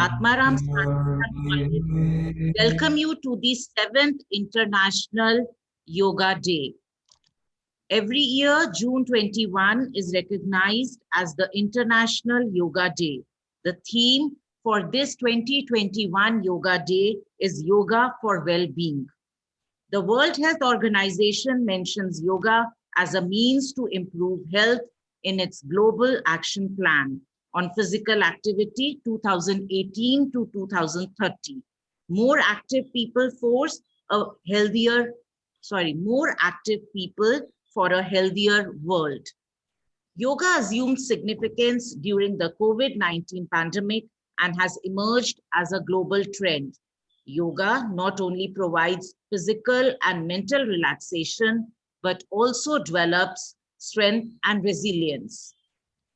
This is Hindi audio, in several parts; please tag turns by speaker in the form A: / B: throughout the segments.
A: Atmaram Sanskar College welcome you to the 7th International Yoga Day. Every year, June 21 is recognized as the International Yoga Day. The theme for this 2021 Yoga Day is Yoga for Well-being. The World Health Organization mentions yoga as a means to improve health in its Global Action Plan on Physical Activity 2018 to 2030. More active people for a healthier world. Yoga assumed significance during the COVID-19 pandemic and has emerged as a global trend. Yoga not only provides physical and mental relaxation, but also develops strength and resilience.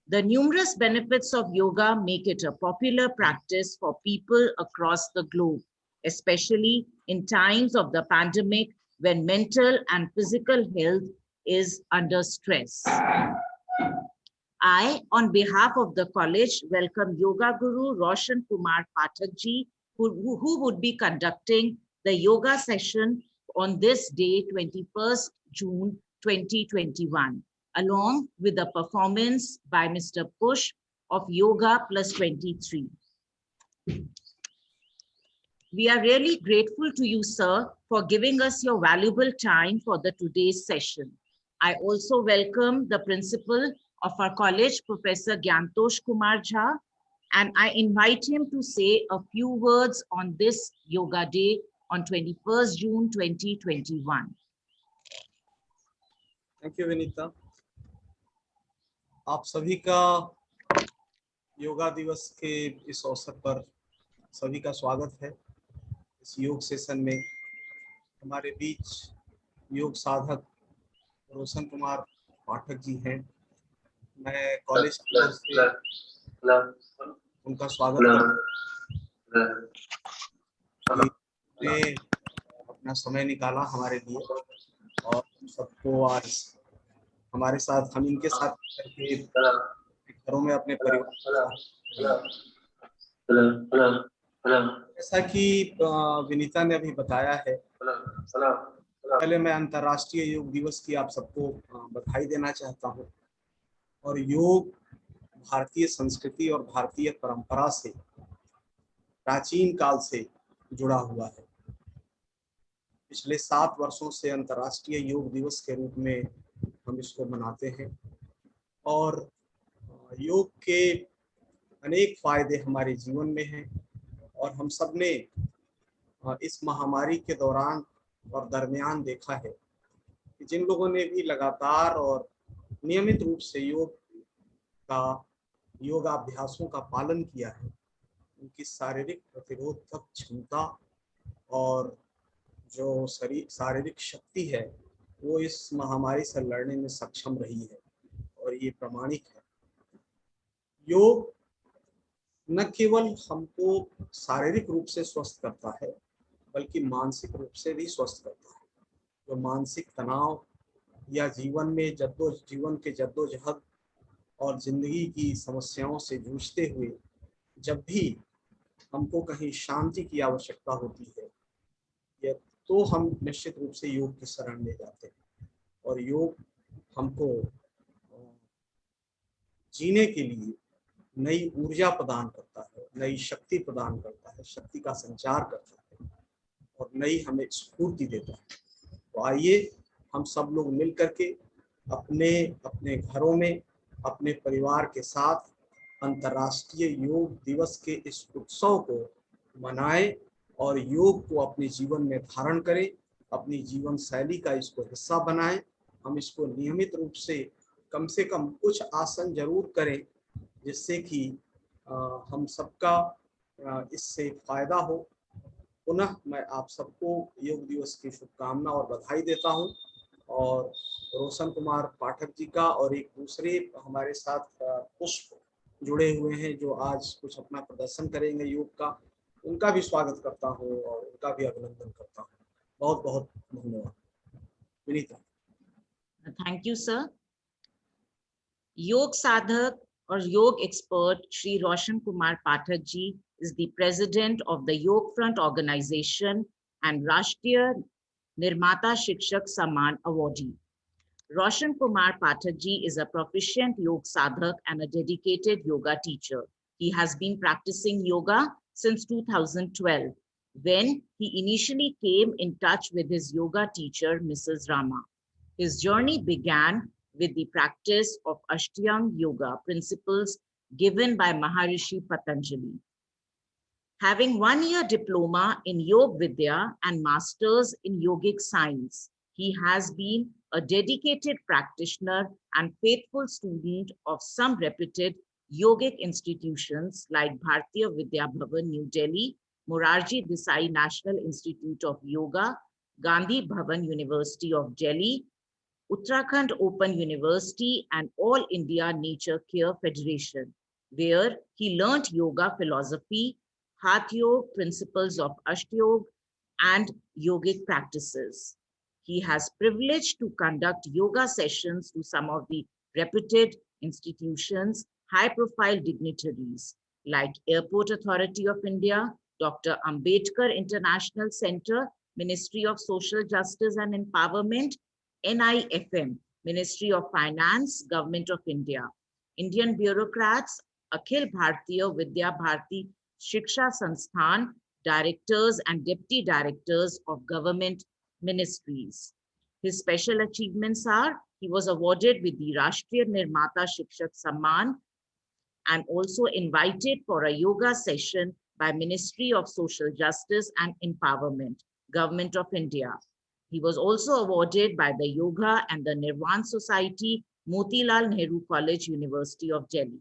A: The numerous benefits of yoga make it a popular practice for people across the globe, especially in times of the pandemic when mental and physical health is under stress. I, on behalf of the college, welcome Yoga Guru Roshan Kumar Pathak ji, who would be conducting the yoga session on this day, 21st June 2021, along with a performance by Mr. Push of Yoga Plus 23. We are really grateful to you, sir, for giving us your valuable time for the today's session. I also welcome the principal of our college, Professor Gyantosh Kumar Jha, and I invite him to say a few words on this Yoga Day on 21st June 2021.
B: Thank you Vinita. आप सभी का योगा दिवस के इस अवसर पर सभी का स्वागत है। इस योग सेशन में हमारे बीच योग साधक रोशन कुमार पाठक जी हैं। मैं कॉलेज की ओर से उनका स्वागत करता हूं। अपना समय निकाला हमारे लिए और सबको आज हमारे साथ, हम इनके साथ करके घरों में अपने परिवार, जैसा कि विनीता ने अभी बताया है, पहले मैं अंतर्राष्ट्रीय योग दिवस की आप सबको बधाई देना चाहता हूं। और योग भारतीय संस्कृति और भारतीय परंपरा से प्राचीन काल से जुड़ा हुआ है। पिछले 7 वर्षों से अंतर्राष्ट्रीय योग दिवस के रूप में हम इसको मनाते हैं और योग के अनेक फायदे हमारे जीवन में हैं। और हम सब ने इस महामारी के दौरान और दरमियान देखा है कि जिन लोगों ने भी लगातार और नियमित रूप से योगाभ्यासों का पालन किया है, उनकी शारीरिक प्रतिरोधक क्षमता और जो शारीरिक शक्ति है वो इस महामारी से लड़ने में सक्षम रही है और ये प्रमाणिक है। योग न केवल हमको शारीरिक रूप से स्वस्थ करता है बल्कि मानसिक रूप से भी स्वस्थ करता है। जो मानसिक तनाव या जीवन के जद्दोजहद और जिंदगी की समस्याओं से जूझते हुए जब भी हमको कहीं शांति की आवश्यकता होती है तो हम निश्चित रूप से योग की शरण ले जाते हैं। और योग हमको जीने के लिए नई ऊर्जा प्रदान करता है, नई शक्ति प्रदान करता है, शक्ति का संचार करता है और नई हमें स्फूर्ति देता है। तो आइए हम सब लोग मिल करके अपने अपने घरों में अपने परिवार के साथ अंतर्राष्ट्रीय योग दिवस के इस उत्सव को मनाएं और योग को अपने जीवन में धारण करें, अपनी जीवन शैली का इसको हिस्सा बनाएं। हम इसको नियमित रूप से कम कुछ आसन जरूर करें जिससे कि हम सबका इससे फायदा हो। पुनः मैं आप सबको योग दिवस की शुभकामना और बधाई देता हूं। और रोशन कुमार पाठक जी का और एक दूसरे हमारे साथ पुष्प जुड़े हुए हैं जो आज कुछ अपना प्रदर्शन करेंगे योग का, उनका भी स्वागत करता हूं और उनका भी अभिनंदन करता हूं। बहुत बहुत धन्यवाद। विनीता।
A: Thank you sir. योग साधक और yoga expert Shri Roshan Kumar Pathak ji is the president of the Yoga Front organization and Rashtriya Nirmata Shikshak Samman awardee. Roshan Kumar Pathak ji is a proficient yoga sadhak and a dedicated yoga teacher. He has been practicing yoga since 2012, when he initially came in touch with his yoga teacher, Mrs. Rama. His journey began with the practice of Ashtanga Yoga principles given by Maharishi Patanjali. Having 1-year diploma in Yoga Vidya and masters in yogic science, he has been a dedicated practitioner and faithful student of some reputed yogic institutions like Bharatiya Vidya Bhavan, New Delhi, Morarji Desai National Institute of Yoga, Gandhi Bhavan University of Delhi, Uttarakhand Open University, and All India Nature Care Federation, where he learnt yoga philosophy, Hatha Yoga, principles of Ashtanga, and yogic practices. He has privilege to conduct yoga sessions to some of the reputed institutions, high-profile dignitaries like Airport Authority of India, Dr. Ambedkar International Center, Ministry of Social Justice and Empowerment, NIFM, Ministry of Finance, Government of India, Indian bureaucrats, Akhil Bharatiya Vidya Bharati Shiksha Sansthan, directors and deputy directors of government ministries. His special achievements are, he was awarded with the Rashtriya Nirmata Shikshak Samman and also invited for a yoga session by Ministry of Social Justice and Empowerment, Government of India. He was also awarded by the Yoga and the Nirvan Society, Motilal Nehru College, University of Delhi.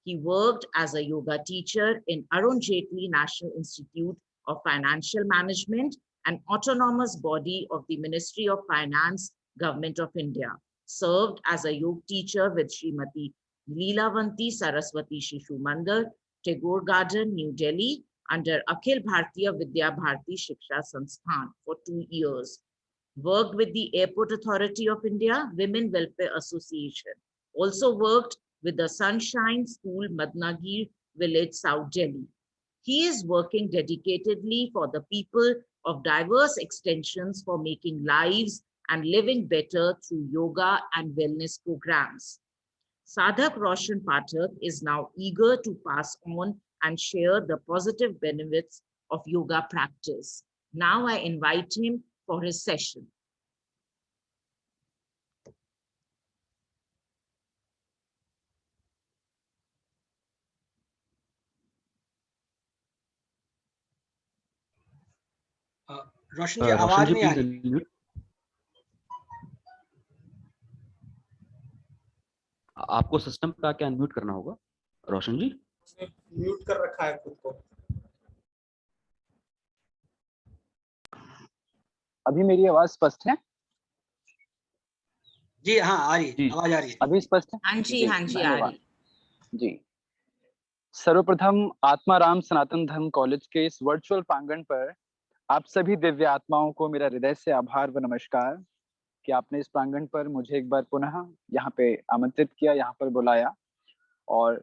A: He worked as a yoga teacher in Arun Jaitley National Institute of Financial Management, an autonomous body of the Ministry of Finance, Government of India. Served as a yoga teacher with Srimati Leelavanti Saraswati Shishu Mandir, Tagore Garden, New Delhi, under Akhil Bharatiya Vidya Bharati Shiksha Sansthan for 2 years. Worked with the Airport Authority of India, Women Welfare Association. Also worked with the Sunshine School, Madnagir Village, South Delhi. He is working dedicatedly for the people of diverse extensions for making lives and living better through yoga and wellness programs. Sadhak Roshan Pathak is now eager to pass on and share the positive benefits of yoga practice. Now I invite him for his session.
C: रोशन जी आवाज नहीं आ रही।
D: आपको सिस्टम पे आके अनम्यूट करना होगा रोशन जी।
B: म्यूट कर रखा है खुद को।
E: अभी मेरी आवाज स्पष्ट है?
C: जी हाँ आ रही है, आवाज आ रही है।
E: अभी स्पष्ट है?
A: हाँ जी आ रही
E: जी। सर्वप्रथम आत्माराम सनातन धर्म कॉलेज के इस वर्चुअल प्रांगण पर आप सभी दिव्य आत्माओं को मेरा हृदय से आभार व नमस्कार कि आपने इस प्रांगण पर मुझे एक बार पुनः यहाँ पे आमंत्रित किया, यहाँ पर बुलाया। और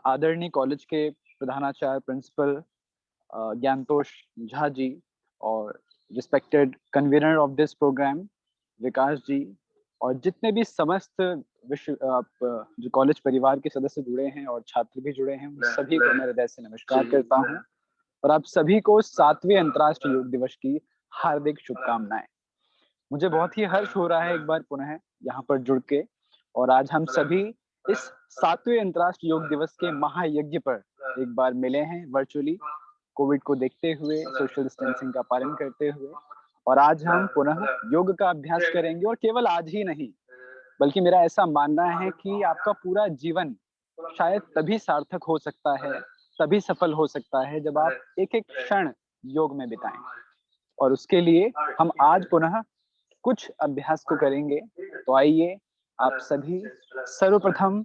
E: आदरणीय कॉलेज के प्रधानाचार्य प्रिंसिपल ज्ञानतोष झा जी और respected convener of this programme Vikas ji और जितने भी समस्त विश्व जो कॉलेज परिवार के सदस्य जुड़े हैं और छात्र भी जुड़े हैं, उन सभी को मैं हृदय से नमस्कार करता हूं और आप सभी को 7वें अंतर्राष्ट्रीय योग दिवस की हार्दिक शुभकामनाएं। मुझे बहुत ही हर्ष हो रहा है एक बार पुनः यहाँ पर जुड़ के, और आज हम सभी इस 7वें अंतर्राष्ट्रीय योग दिवस के महायज्ञ पर एक बार मिले हैं वर्चुअली, कोविड को देखते हुए, सोशल डिस्टेंसिंग का पालन करते हुए। और आज हम पुनः योग का अभ्यास करेंगे, और केवल आज ही नहीं बल्कि मेरा ऐसा मानना है कि आपका पूरा जीवन शायद तभी सार्थक हो सकता है, तभी सफल हो सकता है जब आप एक एक क्षण योग में बिताएं। और उसके लिए हम आज पुनः कुछ अभ्यास को करेंगे। तो आइए आप सभी सर्वप्रथम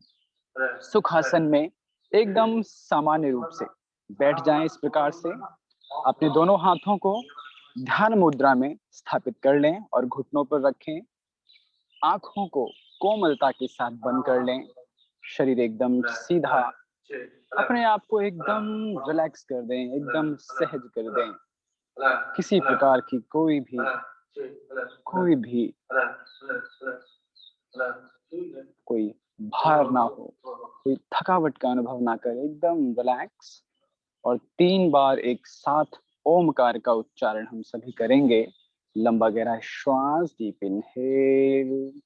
E: सुखासन में एकदम सामान्य रूप से बैठ जाएं। इस प्रकार से अपने दोनों हाथों को ध्यान मुद्रा में स्थापित कर लें और घुटनों पर रखें। आंखों को कोमलता के साथ बंद कर लें। शरीर एकदम सीधा अपने आप को एकदम रिलैक्स कर दें, एकदम सहज कर दें। किसी प्रकार की कोई भी कोई भार ना हो, कोई थकावट का अनुभव ना करे, एकदम रिलैक्स। और 3 बार एक साथ ओमकार का उच्चारण हम सभी करेंगे। लंबा गहरा श्वास, डीप इनहेल,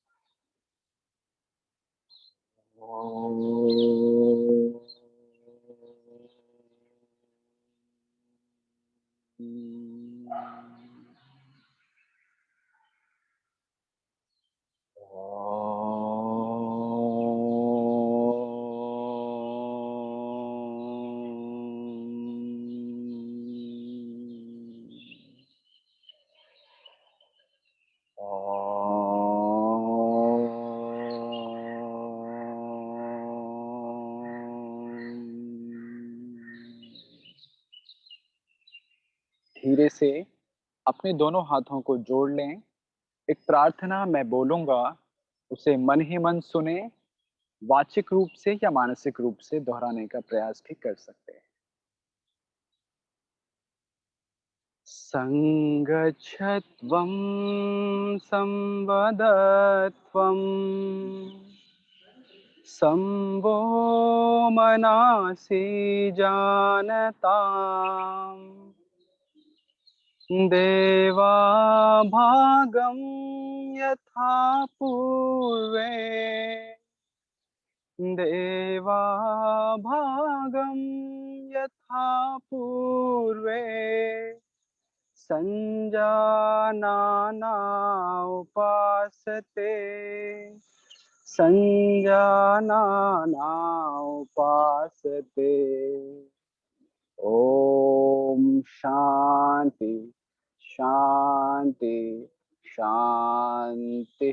E: धीरे से अपने दोनों हाथों को जोड़ लें। एक प्रार्थना मैं बोलूंगा, उसे मन ही मन सुने, वाचिक रूप से या मानसिक रूप से दोहराने का प्रयास भी कर सकते हैं। संगच्छत्वं संवदत्वं संवो मनासि जानताम् देवा भागं यथा पूर्वे देवा भागं यथा पूर्वे संजानाना उपासते संजानाना उपासते। ओम शांति शांति शांति।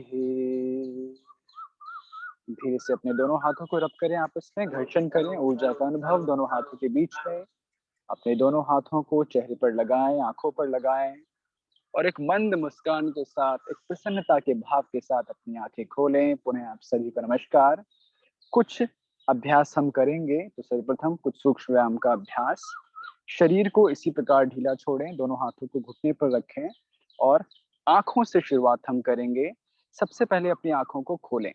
E: धीरे से अपने दोनों हाथों को रब करें, आपस में घर्षण करें, ऊर्जा का अनुभव दोनों हाथों के बीच में। अपने दोनों हाथों को चेहरे पर लगाएं, आंखों पर लगाएं और एक मंद मुस्कान के साथ, एक प्रसन्नता के भाव के साथ अपनी आंखें खोलें। पुनः आप सभी को नमस्कार। कुछ अभ्यास हम करेंगे। तो सर्वप्रथम कुछ सूक्ष्म व्यायाम का अभ्यास। शरीर को इसी प्रकार ढीला छोड़ें, दोनों हाथों को घुटने पर रखें और आंखों से शुरुआत हम करेंगे। सबसे पहले अपनी आंखों को खोलें,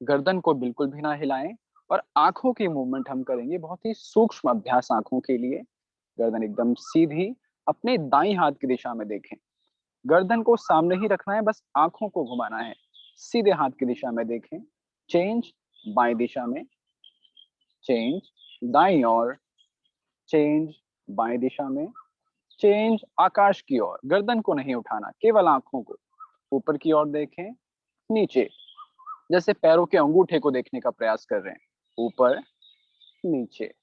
E: गर्दन को बिल्कुल भी ना हिलाएं और आंखों की मूवमेंट हम करेंगे। बहुत ही सूक्ष्म अभ्यास आंखों के लिए। गर्दन एकदम सीधी, अपने दाईं हाथ की दिशा में देखें। गर्दन को सामने ही रखना है, बस आंखों को घुमाना है। सीधे हाथ की दिशा में देखें। चेंज बाएं दिशा में, चेंज दाईं ओर, चेंज बाएं दिशा में, चेंज आकाश की ओर। गर्दन को नहीं उठाना, केवल आंखों को। ऊपर की ओर देखें, नीचे, जैसे पैरों के अंगूठे को देखने का प्रयास कर रहे हैं। ऊपर नीचे,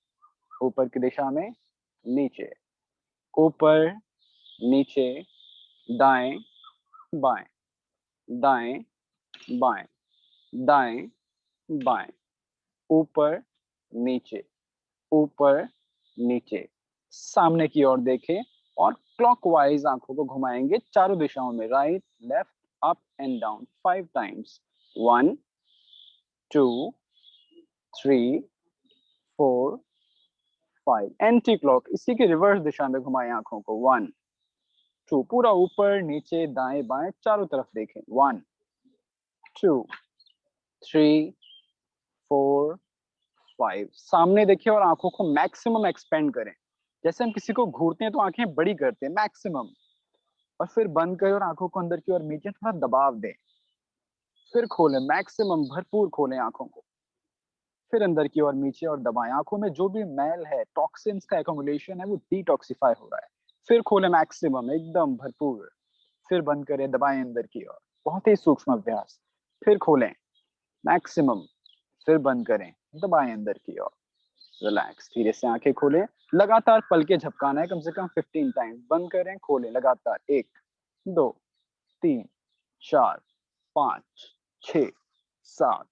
E: ऊपर की दिशा में, नीचे, ऊपर नीचे, दाएं बाएं, दाएं बाएं, दाएं बाएं, ऊपर नीचे, ऊपर नीचे। सामने की ओर देखें और क्लॉकवाइज आंखों को घुमाएंगे चारों दिशाओं में, right left up and down 5 times. 1 2 3 4 5। Anti clock, इसी के रिवर्स दिशा में घुमाएं आंखों को। 1 2, पूरा ऊपर नीचे दाएं बाएं चारों तरफ देखें। 1 2 3 4 5। सामने देखिए और आंखों को मैक्सिमम एक्सपेंड करें। जैसे हम किसी को घूरते हैं तो आंखें बड़ी करते हैं मैक्सिमम, और फिर बंद करें और आंखों को अंदर की ओर नीचे थोड़ा दबाव दें। फिर खोलें, मैक्सिमम भरपूर खोलें आंखों को। फिर अंदर की ओर नीचे और दबाएं। आंखों में जो भी मैल है, टॉक्सिन्स का एक्युमुलेशन है, वो डिटॉक्सिफाई हो रहा है। फिर खोलें मैक्सिमम, एकदम भरपूर। फिर बंद करें, दबाएं अंदर की ओर। बहुत ही सूक्ष्म अभ्यास। फिर खोलें मैक्सिमम, फिर बंद करें, दबाएं अंदर की ओर। रिलैक्स। धीरे से आंखें खोलें, लगातार पलके झपकाना है कम से कम 15 टाइम्स। बंद करें, खोलें लगातार। 1 2 3 4 5 6 7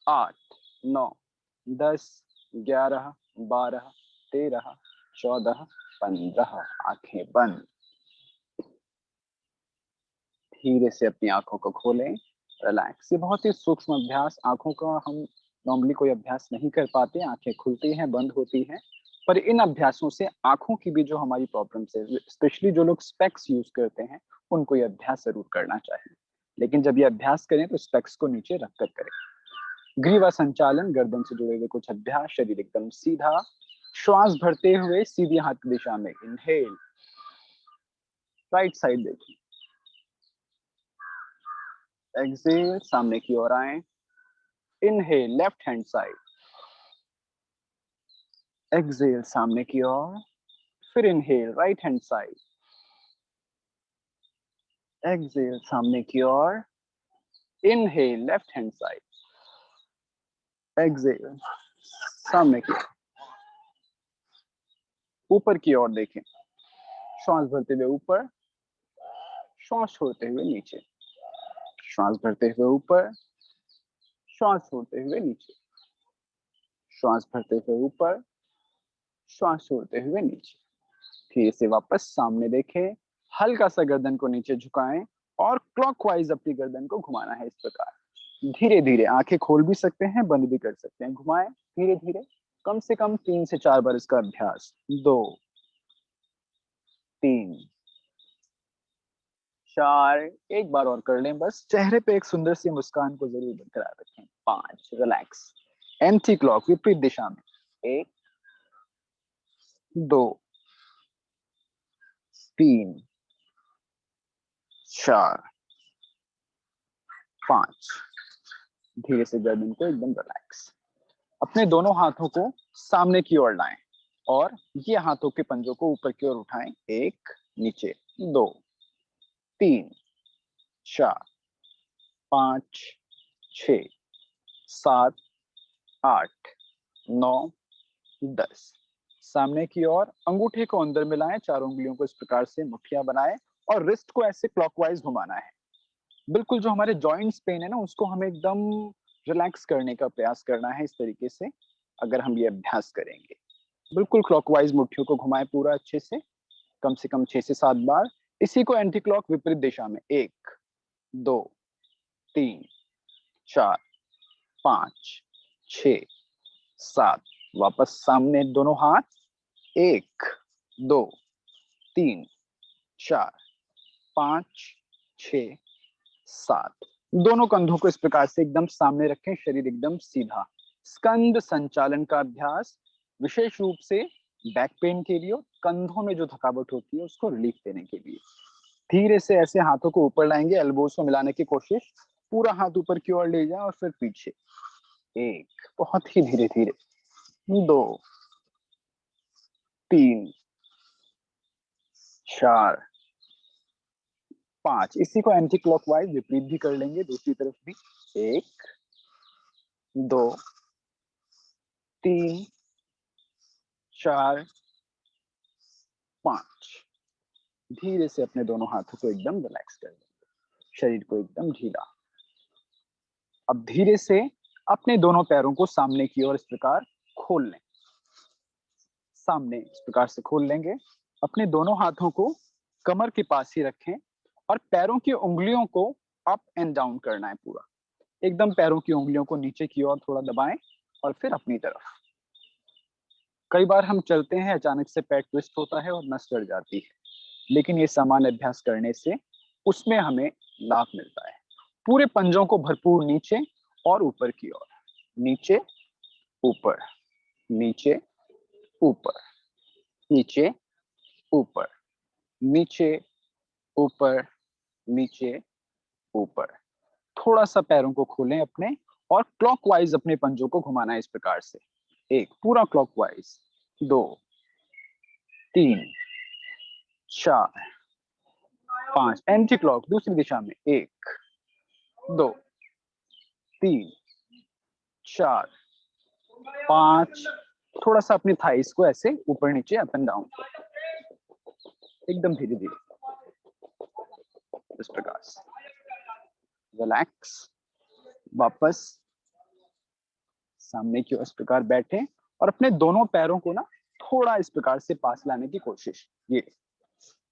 E: 8 9 10 11 12 13 14 15। आंखें बंद। धीरे से अपनी आंखों को खोलें, रिलैक्स। ये बहुत ही सूक्ष्म अभ्यास आंखों का हम नॉर्मली कोई अभ्यास नहीं कर पाते, आंखें खुलती हैं, बंद होती हैं, पर इन अभ्यासों से आंखों की भी जो हमारी प्रॉब्लम्स है, स्पेशली जो लोग स्पेक्स यूज करते हैं, उनको ये अभ्यास जरूर करना चाहिए। लेकिन जब ये अभ्यास करें तो स्पेक्स को नीचे रखकर करें। ग्रीवा संचालन, गर्दन से जुड़े हुए कुछ अभ्यास, शरीर एकदम सीधा, श्वास भरते हुए सीधी हाथ की दिशा में इनहेल, राइट साइड देखिए, एक्सेल, सामने की ओर आए, inhale left hand side, exhale सामने की ओर, फिर inhale right hand side, exhale सामने की ओर, inhale left hand side, exhale सामने की ओर, ऊपर की ओर देखें, श्वास भरते हुए ऊपर, श्वास छोड़ते हुए नीचे, श्वास भरते हुए ऊपर, श्वास छोड़ते हुए नीचे, श्वास भरते हुए ऊपर, श्वास छोड़ते हुए नीचे। फिर से वापस सामने देखें, हल्का सा गर्दन को नीचे झुकाएं और क्लॉकवाइज अपनी गर्दन को घुमाना है इस प्रकार। धीरे धीरे आंखें खोल भी सकते हैं, बंद भी कर सकते हैं, घुमाएं धीरे धीरे, कम से कम 3 से 4 बार इसका अभ्यास। 2 3 4, एक बार और कर लें बस। चेहरे पे एक सुंदर सी मुस्कान को जरूर बरकरार रखें। 5, रिलैक्स, एंटी क्लॉक विपरीत दिशा में, 1 2 3 4 5। धीरे से गर्दन को एकदम रिलैक्स। अपने दोनों हाथों को सामने की ओर लाएं और ये हाथों के पंजों को ऊपर की ओर उठाएं। 1 नीचे, 2 3 4 5 6 7 8 9 10। सामने की ओर अंगूठे को अंदर मिलाएं, चारों उंगलियों को इस प्रकार से मुट्ठियां बनाएं और रिस्ट को ऐसे क्लॉकवाइज घुमाना है। बिल्कुल जो हमारे जॉइंट्स पेन है ना, उसको हमें एकदम रिलैक्स करने का प्रयास करना है। इस तरीके से अगर हम ये अभ्यास करेंगे, बिल्कुल क्लॉकवाइज मुट्ठियों को घुमाएं पूरा अच्छे से, कम 6 से 7 बार। इसी को एंटी क्लॉक विपरीत दिशा में, 1 2 3 4 5 6 7। वापस सामने दोनों हाथ, 1 2 3 4 5 6 7। दोनों कंधों को इस प्रकार से एकदम सामने रखें, शरीर एकदम सीधा। स्कंद संचालन का अभ्यास विशेष रूप से बैक पेन के लिए, कंधों में जो थकावट होती है उसको रिलीफ देने के लिए। धीरे से ऐसे हाथों को ऊपर लाएंगे, एल्बोज को मिलाने की कोशिश, पूरा हाथ ऊपर की ओर ले जाए और फिर पीछे। 1, बहुत ही धीरे धीरे, 2 3 4 5। इसी को एंटी क्लॉकवाइज विपरीत भी कर लेंगे, दूसरी तरफ भी। 1 2 3 4 5। धीरे से अपने दोनों हाथों को एकदम रिलैक्स कर लेंगे, शरीर को एकदम ढीला। अब धीरे से अपने दोनों पैरों को सामने की ओर इस प्रकार खोल लें, सामने इस प्रकार से खोल लेंगे। अपने दोनों हाथों को कमर के पास ही रखें और पैरों की उंगलियों को अप एंड डाउन करना है पूरा, एकदम पैरों की उंगलियों को नीचे की ओर थोड़ा दबाएं और फिर अपनी तरफ। कई बार हम चलते हैं, अचानक से पैर ट्विस्ट होता है और नस चढ़ जाती है, लेकिन ये सामान्य अभ्यास करने से उसमें हमें लाभ मिलता है। पूरे पंजों को भरपूर नीचे और ऊपर की ओर, नीचे ऊपर, नीचे ऊपर, नीचे ऊपर, नीचे ऊपर, नीचे ऊपर। थोड़ा सा पैरों को खोलें अपने और क्लॉकवाइज अपने पंजों को घुमाना है इस प्रकार से। 1 पूरा क्लॉकवाइज, 2 3 4 5 एंटी क्लॉक दूसरी दिशा में, 1 2 3 4 5। थोड़ा सा अपनी थाइस को ऐसे ऊपर नीचे अप एंड डाउन, एकदम धीरे धीरे इस प्रकार से। रिलैक्स, वापस सामने की ओर इस प्रकार बैठे और अपने दोनों पैरों को ना थोड़ा इस प्रकार से पास लाने की कोशिश। ये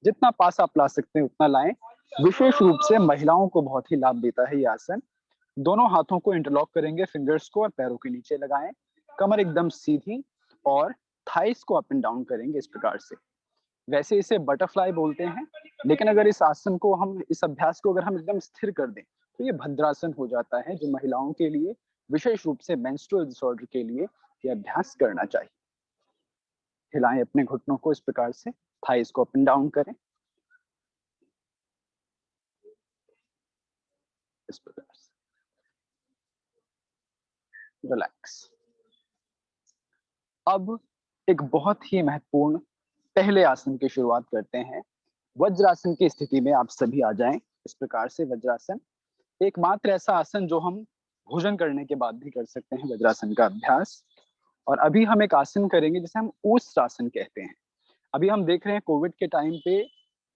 E: जितना पास आप ला सकते हैं उतना लाएं। विशेष रूप से महिलाओं को बहुत ही लाभ देता है ये आसन। दोनों हाथों को इंटरलॉक करेंगे, फिंगर्स को, और पैरों के नीचे लगाएं। कमर एकदम सीधी और थाइस को अप एंड डाउन करेंगे इस प्रकार से। वैसे इसे बटरफ्लाई बोलते हैं, लेकिन अगर इस आसन को हम, इस अभ्यास को अगर हम एकदम स्थिर कर दें तो ये भद्रासन हो जाता है, जो महिलाओं के लिए विशेष रूप से मेंस्ट्रुअल डिसऑर्डर के लिए ये अभ्यास करना चाहिए। हिलाएं अपने घुटनों को इस प्रकार से, थाइस को अप एंड डाउन करें इस प्रकार से। रिलैक्स। अब एक बहुत ही महत्वपूर्ण पहले आसन की शुरुआत करते हैं। वज्रासन की स्थिति में आप सभी आ जाएं इस प्रकार से। वज्रासन एकमात्र ऐसा आसन जो हम भोजन करने के बाद भी कर सकते हैं, वज्रासन का अभ्यास। और अभी हम एक आसन करेंगे जिसे हम ऊष्ट्रासन कहते हैं। अभी हम देख रहे हैं कोविड के टाइम पे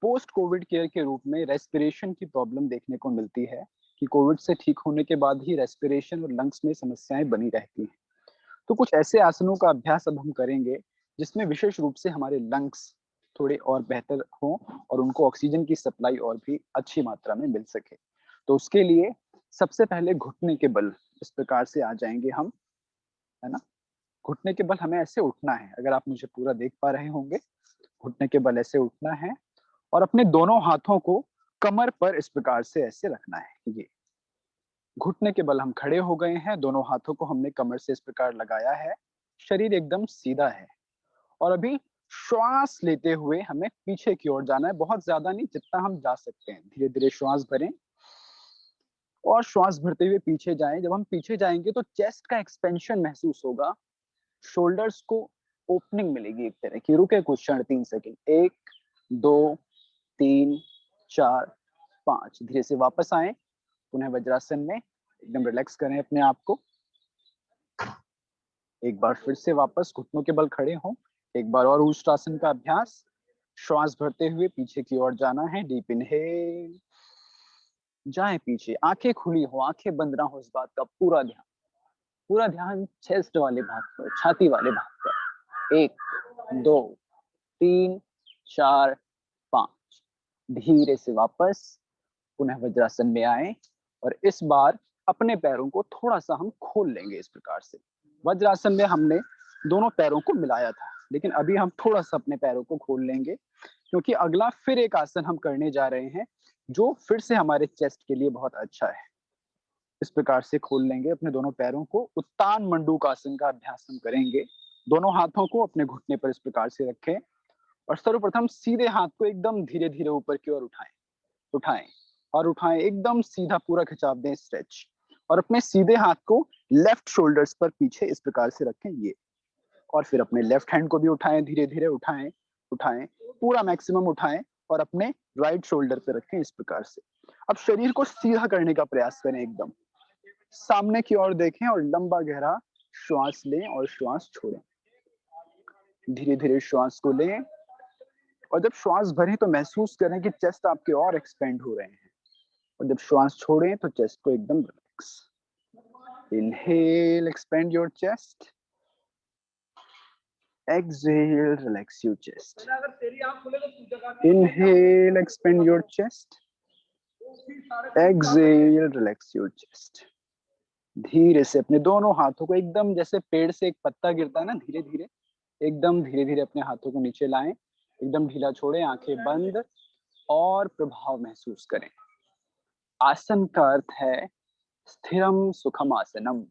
E: पोस्ट कोविड केयर के रूप में रेस्पिरेशन की प्रॉब्लम देखने को मिलती है, कि कोविड से ठीक होने के बाद ही रेस्पिरेशन और लंग्स में समस्याएं बनी रहती हैं। तो कुछ ऐसे आसनों का अभ्यास अब हम करेंगे जिसमें विशेष रूप से हमारे लंग्स थोड़े और बेहतर हों और उनको ऑक्सीजन की सप्लाई और भी अच्छी मात्रा में मिल सके। तो उसके लिए सबसे पहले घुटने के बल इस प्रकार से आ जाएंगे हम, है ना। घुटने के बल हमें ऐसे उठना है, अगर आप मुझे पूरा देख पा रहे होंगे। घुटने के बल ऐसे उठना है और अपने दोनों हाथों को कमर पर इस प्रकार से ऐसे रखना है। ये घुटने के बल हम खड़े हो गए हैं, दोनों हाथों को हमने कमर से इस प्रकार लगाया है, शरीर एकदम सीधा है। और अभी श्वास लेते हुए हमें पीछे की ओर जाना है, बहुत ज्यादा नहीं, जितना हम जा सकते हैं। धीरे धीरे श्वास भरें और श्वास भरते हुए पीछे जाएं। जब हम पीछे जाएंगे तो चेस्ट का एक्सपेंशन महसूस होगा, शोल्डर्स को ओपनिंग मिलेगी एक तरह की। रुके कुछ क्षण, 3 सेकंड, 1 2 3 4 5। धीरे से वापस आए पुनः वज्रासन में, एकदम रिलैक्स करें अपने आप को। एक बार फिर से वापस घुटनों के बल खड़े हों, एक बार और ऊष्ट्रासन का अभ्यास। श्वास भरते हुए पीछे की ओर जाना है, डीप इनहेल, जाएं पीछे, आंखें खुली हो, आंखें बंद ना हो, इस बात का पूरा ध्यान चेस्ट वाले भाग पर, छाती वाले भाग पर। 1 2 3 4 5। धीरे से वापस पुनः वज्रासन में आए और इस बार अपने पैरों को थोड़ा सा हम खोल लेंगे इस प्रकार से। वज्रासन में हमने दोनों पैरों को मिलाया था, लेकिन अभी हम थोड़ा सा अपने पैरों को खोल लेंगे, क्योंकि अगला फिर एक आसन हम करने जा रहे हैं जो फिर से हमारे चेस्ट के लिए बहुत अच्छा है। इस प्रकार से खोल लेंगे अपने दोनों पैरों को। उत्तान मंडूकासन का अभ्यास हम करेंगे। दोनों हाथों को अपने घुटने पर इस प्रकार से रखें और सर्वप्रथम सीधे हाथ को एकदम धीरे धीरे ऊपर की ओर उठाएं और उठाएं, एकदम सीधा, पूरा खिंचाव दें, स्ट्रेच। और अपने सीधे हाथ को लेफ्ट शोल्डर्स पर पीछे इस प्रकार से रखें, ये। और फिर अपने लेफ्ट हैंड को भी उठाएं, धीरे धीरे उठाएं, पूरा मैक्सिमम उठाएं और अपने राइट शोल्डर पे रखें इस प्रकार से। अब शरीर को सीधा करने का प्रयास करें, एकदम सामने की ओर देखें और लंबा गहरा श्वास लें और श्वास छोड़ें। धीरे धीरे श्वास को लें और जब श्वास भरें तो महसूस करें कि चेस्ट आपके और एक्सपेंड हो रहे हैं, और जब श्वास छोड़ें तो चेस्ट को एकदम relax. Inhale, expand your chest. Exhale, relax your chest. Inhale, expand your chest. Exhale, relax your chest. धीरे से अपने दोनों हाथों को एकदम जैसे पेड़ से एक पत्ता गिरता है ना, धीरे धीरे, एकदम धीरे धीरे अपने हाथों को नीचे लाएं, एकदम ढीला छोड़ें, आंखें बंद और प्रभाव महसूस करें। आसन का अर्थ है स्थिरम सुखम आसनम।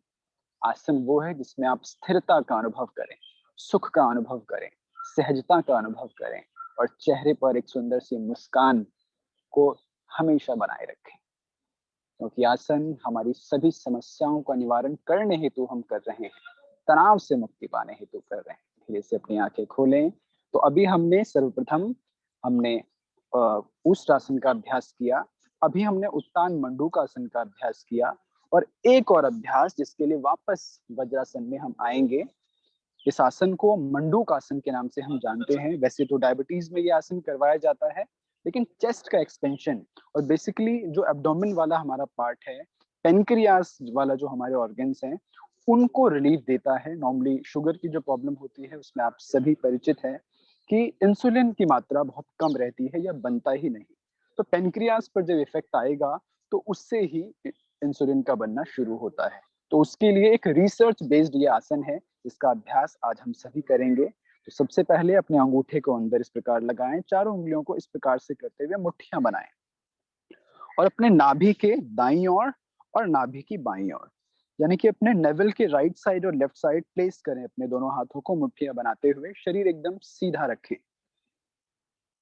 E: आसन वो है जिसमें आप स्थिरता का अनुभव करें, सुख का अनुभव करें, सहजता का अनुभव करें और चेहरे पर एक सुंदर सी मुस्कान को हमेशा बनाए रखें, क्योंकि आसन हमारी सभी समस्याओं का निवारण करने हेतु हम कर रहे हैं, तनाव से मुक्ति पाने हेतु कर रहे हैं। धीरे से अपनी आंखें खोलें। तो अभी हमने सर्वप्रथम ऊष्ट्रासन का अभ्यास किया, अभी हमने उत्तान मंडूकासन का अभ्यास किया, और एक और अभ्यास जिसके लिए वापस वज्रासन में हम आएंगे। इस आसन को मंडूकासन के नाम से हम जानते हैं। वैसे तो डायबिटीज में ये आसन करवाया जाता है, लेकिन चेस्ट का एक्सपेंशन और बेसिकली जो एब्डोमेन वाला हमारा पार्ट है, पेनक्रियास वाला जो हमारे ऑर्गन्स हैं, उनको रिलीफ देता है। नॉर्मली शुगर की जो प्रॉब्लम होती है उसमें आप सभी परिचित हैं कि इंसुलिन की मात्रा बहुत कम रहती है या बनता ही नहीं। तो पेनक्रियास पर जब इफेक्ट आएगा तो उससे ही इंसुलिन का बनना शुरू होता है। तो उसके लिए एक रिसर्च बेस्ड ये आसन है जिसका अभ्यास आज हम सभी करेंगे। तो सबसे पहले अपने अंगूठे को अंदर इस प्रकार लगाएं, चारों उंगलियों को इस प्रकार से करते हुए मुट्ठियां बनाएं और अपने नाभि के दाईं ओर और नाभि की बाईं ओर, यानी कि अपने नेवल के राइट साइड और लेफ्ट साइड प्लेस करें अपने दोनों हाथों को मुट्ठियां बनाते हुए। शरीर एकदम सीधा रखें,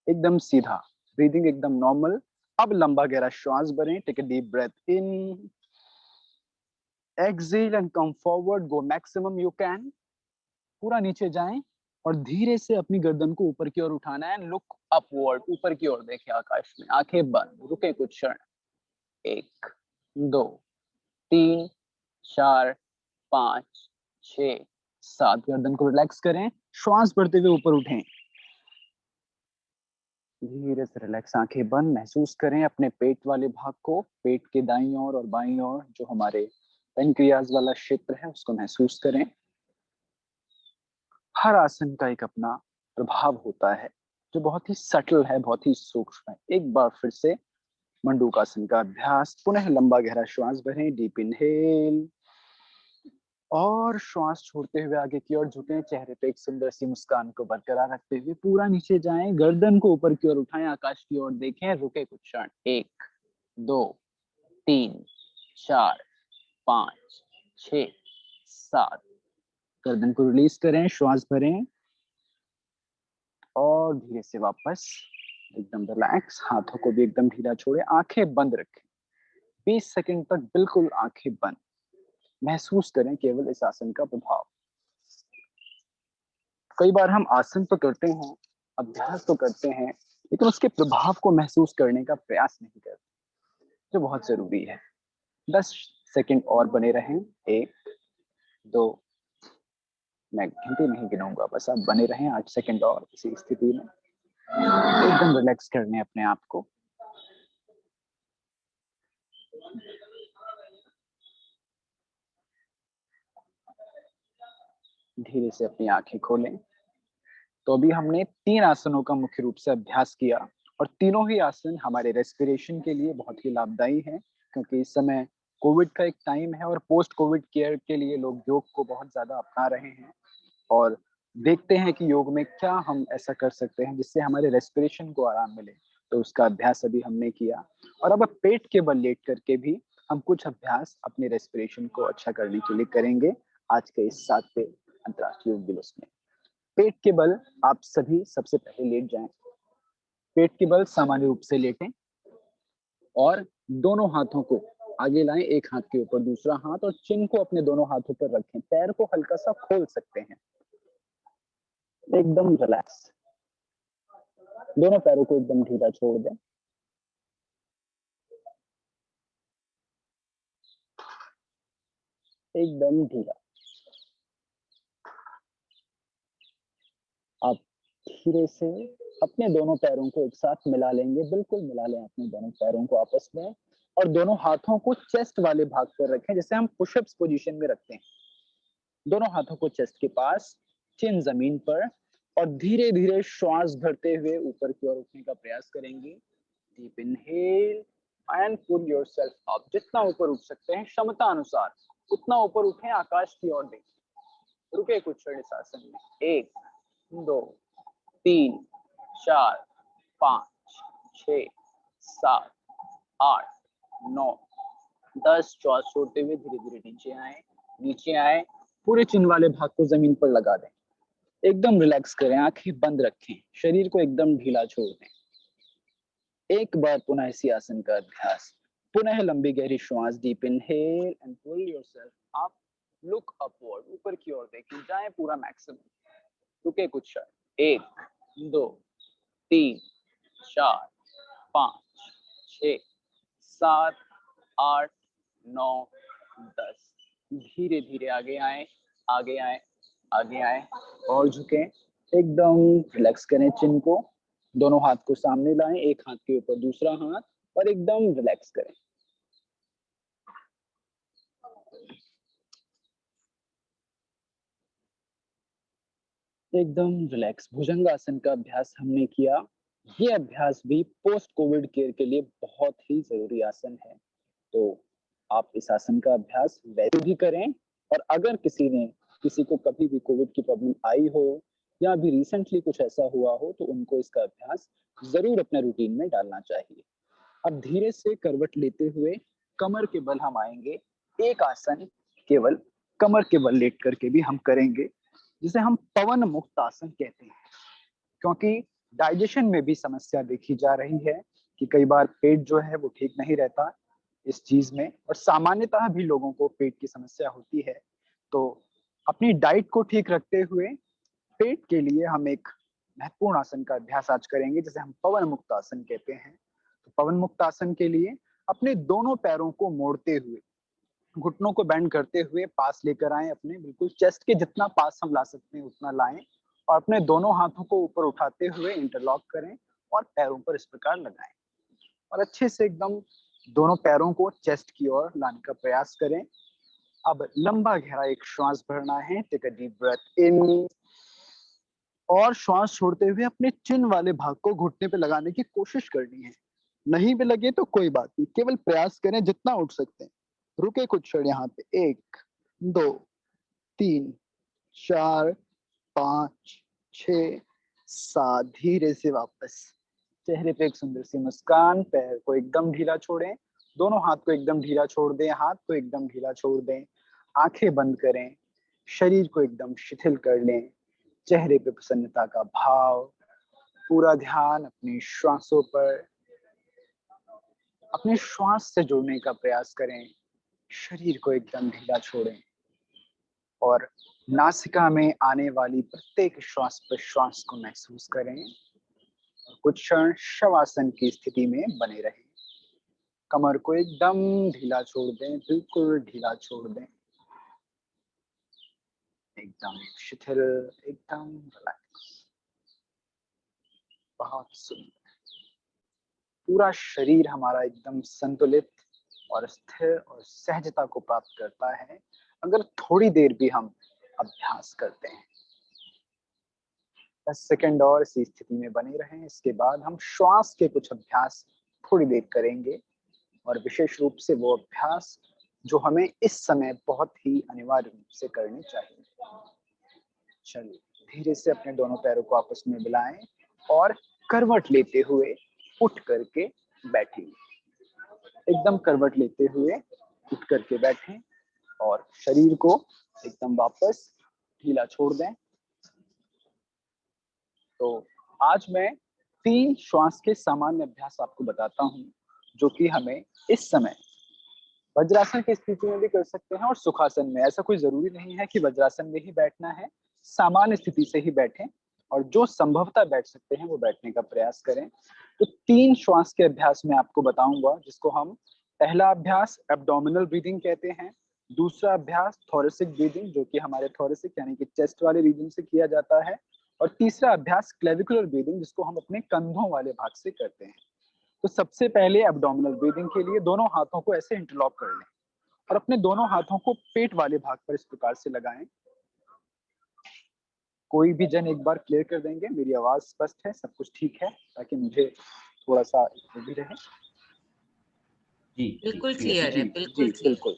E: एकदम सीधा, ब्रीदिंग एकदम नॉर्मल। अब लंबा गहरा श्वास भरें, take a deep breath in, exhale and come forward, go maximum you can. पूरा नीचे जाएं और धीरे से अपनी गर्दन को ऊपर की ओर उठाना है, लुक अपवर्ड, ऊपर की ओर देखें आकाश में, आंखें बंद, रुके कुछ क्षण, 1 2 3 4 5 6 7। गर्दन को रिलैक्स करें, श्वास भरते हुए ऊपर उठें, धीरे से रिलैक्स, आंखें बंद। महसूस करें अपने पेट वाले भाग को, पेट के दाईं ओर और बाईं ओर जो हमारे पेनक्रियाज वाला क्षेत्र है उसको महसूस करें। हर आसन का एक अपना प्रभाव होता है जो बहुत ही सटल है, बहुत ही सूक्ष्म है। एक बार फिर से मंडूकासन का अभ्यास, पुनः लंबा गहरा श्वास भरें, डीप इनहेल और श्वास छोड़ते हुए आगे की ओर झुकें, चेहरे पे एक सुंदर सी मुस्कान को बरकरार रखते हुए पूरा नीचे जाएं, गर्दन को ऊपर की ओर उठाएं, आकाश की ओर देखें, रुके कुछ क्षण, 1 2 3 4 5 6 7। गर्दन को रिलीज करें, श्वास भरें और धीरे से वापस एकदम रिलैक्स, हाथों को भी एकदम ढीला छोड़ें, आंखें बंद रखें, 20 सेकंड तक बिल्कुल आंखें बंद। महसूस करें केवल इस आसन का प्रभाव। कई बार हम आसन तो करते हैं, अभ्यास तो करते हैं, लेकिन उसके प्रभाव को महसूस करने का प्रयास नहीं करते, जो बहुत जरूरी है। 10 सेकंड और बने रहें, 1 2, मैं गिनती नहीं गिनूंगा, बस आप बने रहें 8 सेकंड और इसी स्थिति में, एकदम रिलैक्स करने अपने आप को। धीरे से अपनी आंखें खोलें। तो अभी हमने 3 आसनों का मुख्य रूप से अभ्यास किया और तीनों ही आसन हमारे रेस्पिरेशन के लिए बहुत ही लाभदायी हैं, क्योंकि इस समय कोविड का एक टाइम है और पोस्ट कोविड केयर के लिए लोग योग को बहुत ज्यादा अपना रहे हैं और देखते हैं कि योग में क्या हम ऐसा कर सकते हैं जिससे हमारे रेस्पिरेशन को आराम मिले। तो उसका अभ्यास अभी हमने किया और अब पेट के बल लेट करके भी हम कुछ अभ्यास अपने रेस्पिरेशन को अच्छा करने के लिए करेंगे आज के इस 7वें अंतर्राष्ट्रीय योग दिवस में। पेट के बल आप सभी सबसे पहले लेट जाएं। पेट के बल सामान्य रूप से लेटें और दोनों हाथों को आगे लाएं, एक हाथ के ऊपर दूसरा हाथ, और चिन को अपने दोनों हाथों पर रखें। पैर को हल्का सा खोल सकते हैं, एकदम रिलैक्स। दोनों पैरों को एकदम ढीला छोड़ दें। एकदम ढीला। आप धीरे से अपने दोनों पैरों को एक साथ मिला लेंगे, बिल्कुल मिला लें अपने दोनों पैरों को आपस में और दोनों हाथों को चेस्ट वाले भाग पर रखें, जैसे हम पुशअप्स पोजीशन में रखते हैं। दोनों हाथों को चेस्ट के पास, चिन जमीन पर, और धीरे धीरे श्वास भरते हुए ऊपर की ओर उठने का प्रयास करेंगे। Deep inhale and pull yourself up. जितना ऊपर उठ सकते हैं क्षमता अनुसार उतना ऊपर उठें, आकाश की ओर देखें। रुके कुछ क्षण इस आसन में, 1 2 3 4 5 6 7 8 9 10। श्वास छोड़ते हुए धीरे धीरे नीचे आए, पूरे चिन वाले भाग को जमीन पर लगा दें, एकदम रिलैक्स करें, आंखें बंद रखें, शरीर को एकदम ढीला छोड़ दें। एक बार पुनः इसी आसन का अभ्यास, पुनः लंबी गहरी श्वास, deep inhale and pull yourself up, look upward, ऊपर की ओर देखें, जाएं पूरा मैक्सिमम। रुके कुछ क्षण, 1 2 3 4 5 6 7 8 9 10। धीरे धीरे आगे आए और झुकें, एकदम रिलैक्स करें चिन को, दोनों हाथ को सामने लाएं, एक हाथ के ऊपर दूसरा हाथ, और एकदम रिलैक्स करें। एकदम रिलैक्स। भुजंगासन का अभ्यास हमने किया। ये अभ्यास भी पोस्ट कोविड केयर के लिए बहुत ही जरूरी आसन है। तो आप इस आसन का अभ्यास वैसे भी करें, और अगर किसी को कभी भी कोविड की प्रॉब्लम आई हो या अभी रिसेंटली कुछ ऐसा हुआ हो तो उनको इसका अभ्यास जरूर अपने रूटीन में डालना चाहिए। अब धीरे से करवट लेते हुए कमर के बल हम आएंगे। एक आसन केवल कमर के बल लेट करके भी हम करेंगे, जिसे हम पवन मुक्त आसन कहते हैं। क्योंकि डाइजेशन में भी समस्या देखी जा रही है कि कई बार पेट जो है वो ठीक नहीं रहता इस चीज में, और सामान्यतः भी लोगों को पेट की समस्या होती है। तो अपनी डाइट को ठीक रखते हुए पेट के लिए हम एक महत्वपूर्ण आसन का अभ्यास आज करेंगे, जिसे हम पवन मुक्त आसन कहते हैं। तो पवन मुक्त आसन के लिए अपने दोनों पैरों को मोड़ते हुए, घुटनों को बेंड करते हुए पास लेकर आएं, अपने बिल्कुल चेस्ट के जितना पास हम ला सकते हैं उतना लाएं, और अपने दोनों हाथों को ऊपर उठाते हुए इंटरलॉक करें और पैरों पर इस प्रकार लगाएं, और अच्छे से एकदम दोनों पैरों को चेस्ट की ओर लाने का प्रयास करें। अब लंबा गहरा एक श्वास भरना है। टेक अ डीप ब्रेथ इन, और श्वास छोड़ते हुए अपने चिन वाले भाग को घुटने पे लगाने की कोशिश करनी है। नहीं भी लगे तो कोई बात नहीं, केवल प्रयास करें जितना उठ सकते हैं। रुके कुछ क्षण यहाँ पे। 1 2 3 4 5 6 7। धीरे से वापस चेहरे पे एक सुंदर सी मुस्कान। पैर को एकदम ढीला छोड़ें, दोनों हाथ को एकदम ढीला छोड़ दें, हाथ को एकदम ढीला छोड़ दें। आंखें बंद करें, शरीर को एकदम शिथिल कर लें, चेहरे पे प्रसन्नता का भाव। पूरा ध्यान अपनी श्वासों पर, अपने श्वास से जुड़ने का प्रयास करें। शरीर को एकदम ढीला छोड़ें और नासिका में आने वाली प्रत्येक श्वास प्रश्वास को महसूस करें। और कुछ क्षण शवासन की स्थिति में बने रहें। कमर को एकदम ढीला छोड़ दें, बिल्कुल ढीला छोड़ दें, एकदम शिथिल, एकदम रिलैक्स। बहुत सुंदर। पूरा शरीर हमारा एकदम संतुलित और स्थिर और सहजता को प्राप्त करता है अगर थोड़ी देर भी हम अभ्यास करते हैं। 10 सेकंड और इसी स्थिति में बने रहें। इसके बाद हम श्वास के कुछ अभ्यास थोड़ी देर करेंगे, और विशेष रूप से वो अभ्यास जो हमें इस समय बहुत ही अनिवार्य रूप से करने चाहिए। चलिए धीरे से अपने दोनों पैरों को आपस में मिलाएं और करवट लेते हुए उठ करके बैठें। एकदम करवट लेते हुए उठ करके बैठें और शरीर को एकदम वापस ढीला छोड़ दें। तो आज मैं 3 श्वास के सामान्य अभ्यास आपको बताता हूं, जो कि हमें इस समय वज्रासन की स्थिति में भी कर सकते हैं और सुखासन में। ऐसा कोई जरूरी नहीं है कि वज्रासन में ही बैठना है, सामान्य स्थिति से ही बैठें, और जो संभवतः बैठ सकते हैं वो बैठने का प्रयास करें। तो 3 श्वास के अभ्यास में आपको बताऊंगा, जिसको हम पहला अभ्यास एब्डोमिनल ब्रीदिंग कहते हैं, दूसरा अभ्यास थोरेसिक ब्रीदिंग, जो कि हमारे थोरेसिक यानी कि चेस्ट वाले रीजन से किया जाता है, और तीसरा अभ्यास क्लेविकुलर ब्रीदिंग, जिसको हम अपने कंधों वाले भाग से करते हैं। तो सबसे पहले एब्डोमिनल ब्रीदिंग के लिए दोनों हाथों को ऐसे इंटरलॉक कर लें और अपने दोनों हाथों को पेट वाले भाग पर इस प्रकार से लगाएं। कोई भी जन एक बार क्लियर कर देंगे? मेरी आवाज स्पष्ट है, सब कुछ ठीक है, ताकि मुझे थोड़ा सा भी रहे।
D: जी
A: बिल्कुल
D: clear।
A: क्लियर है,
E: जी
A: बिल्कुल
E: जी
A: क्लियर।
E: बिल्कुल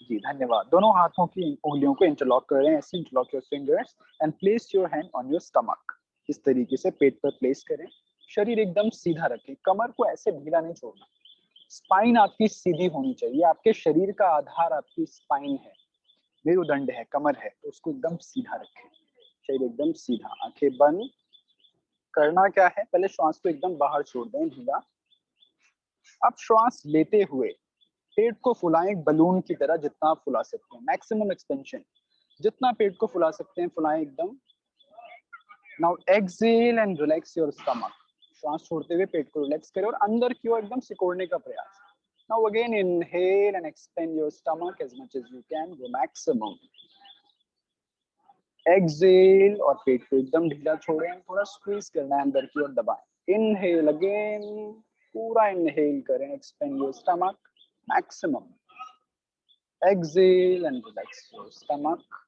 E: जी, धन्यवाद। दोनों हाथों की उंगलियों को इंटरलॉक कर लें, ऐसे interlock your fingers and place your hand on your stomach. इस तरीके से पेट पर प्लेस करें। शरीर एकदम सीधा रखें, कमर को ऐसे ढीला नहीं छोड़ना। स्पाइन आपकी सीधी होनी चाहिए। आपके शरीर का आधार आपकी स्पाइन है, मेरुदंड है, कमर है, तो उसको एकदम सीधा रखें। शरीर एकदम सीधा, आंखें बंद। करना क्या है, पहले श्वास को एकदम बाहर छोड़ दें ढीला। अब श्वास लेते हुए पेट को फुलाएं बलून की तरह, जितना आप फुला सकते हैं, मैक्सिमम एक्सपेंशन, जितना पेट को फुला सकते हैं फुलाएं एकदम। Now exhale and relax your stomach. श्वास छोड़ते हुए पेट को रिलैक्स करें और अंदर की ओर एकदम सिकोड़ने का प्रयास। Now again inhale and expand your stomach as much as you can, go maximum. Exhale और पेट को एकदम ढीला छोड़ें, थोड़ा स्क्वीज करना है, अंदर की ओर दबाएं। Inhale again, पूरा inhale करें, expand your stomach maximum. Exhale and relax your stomach.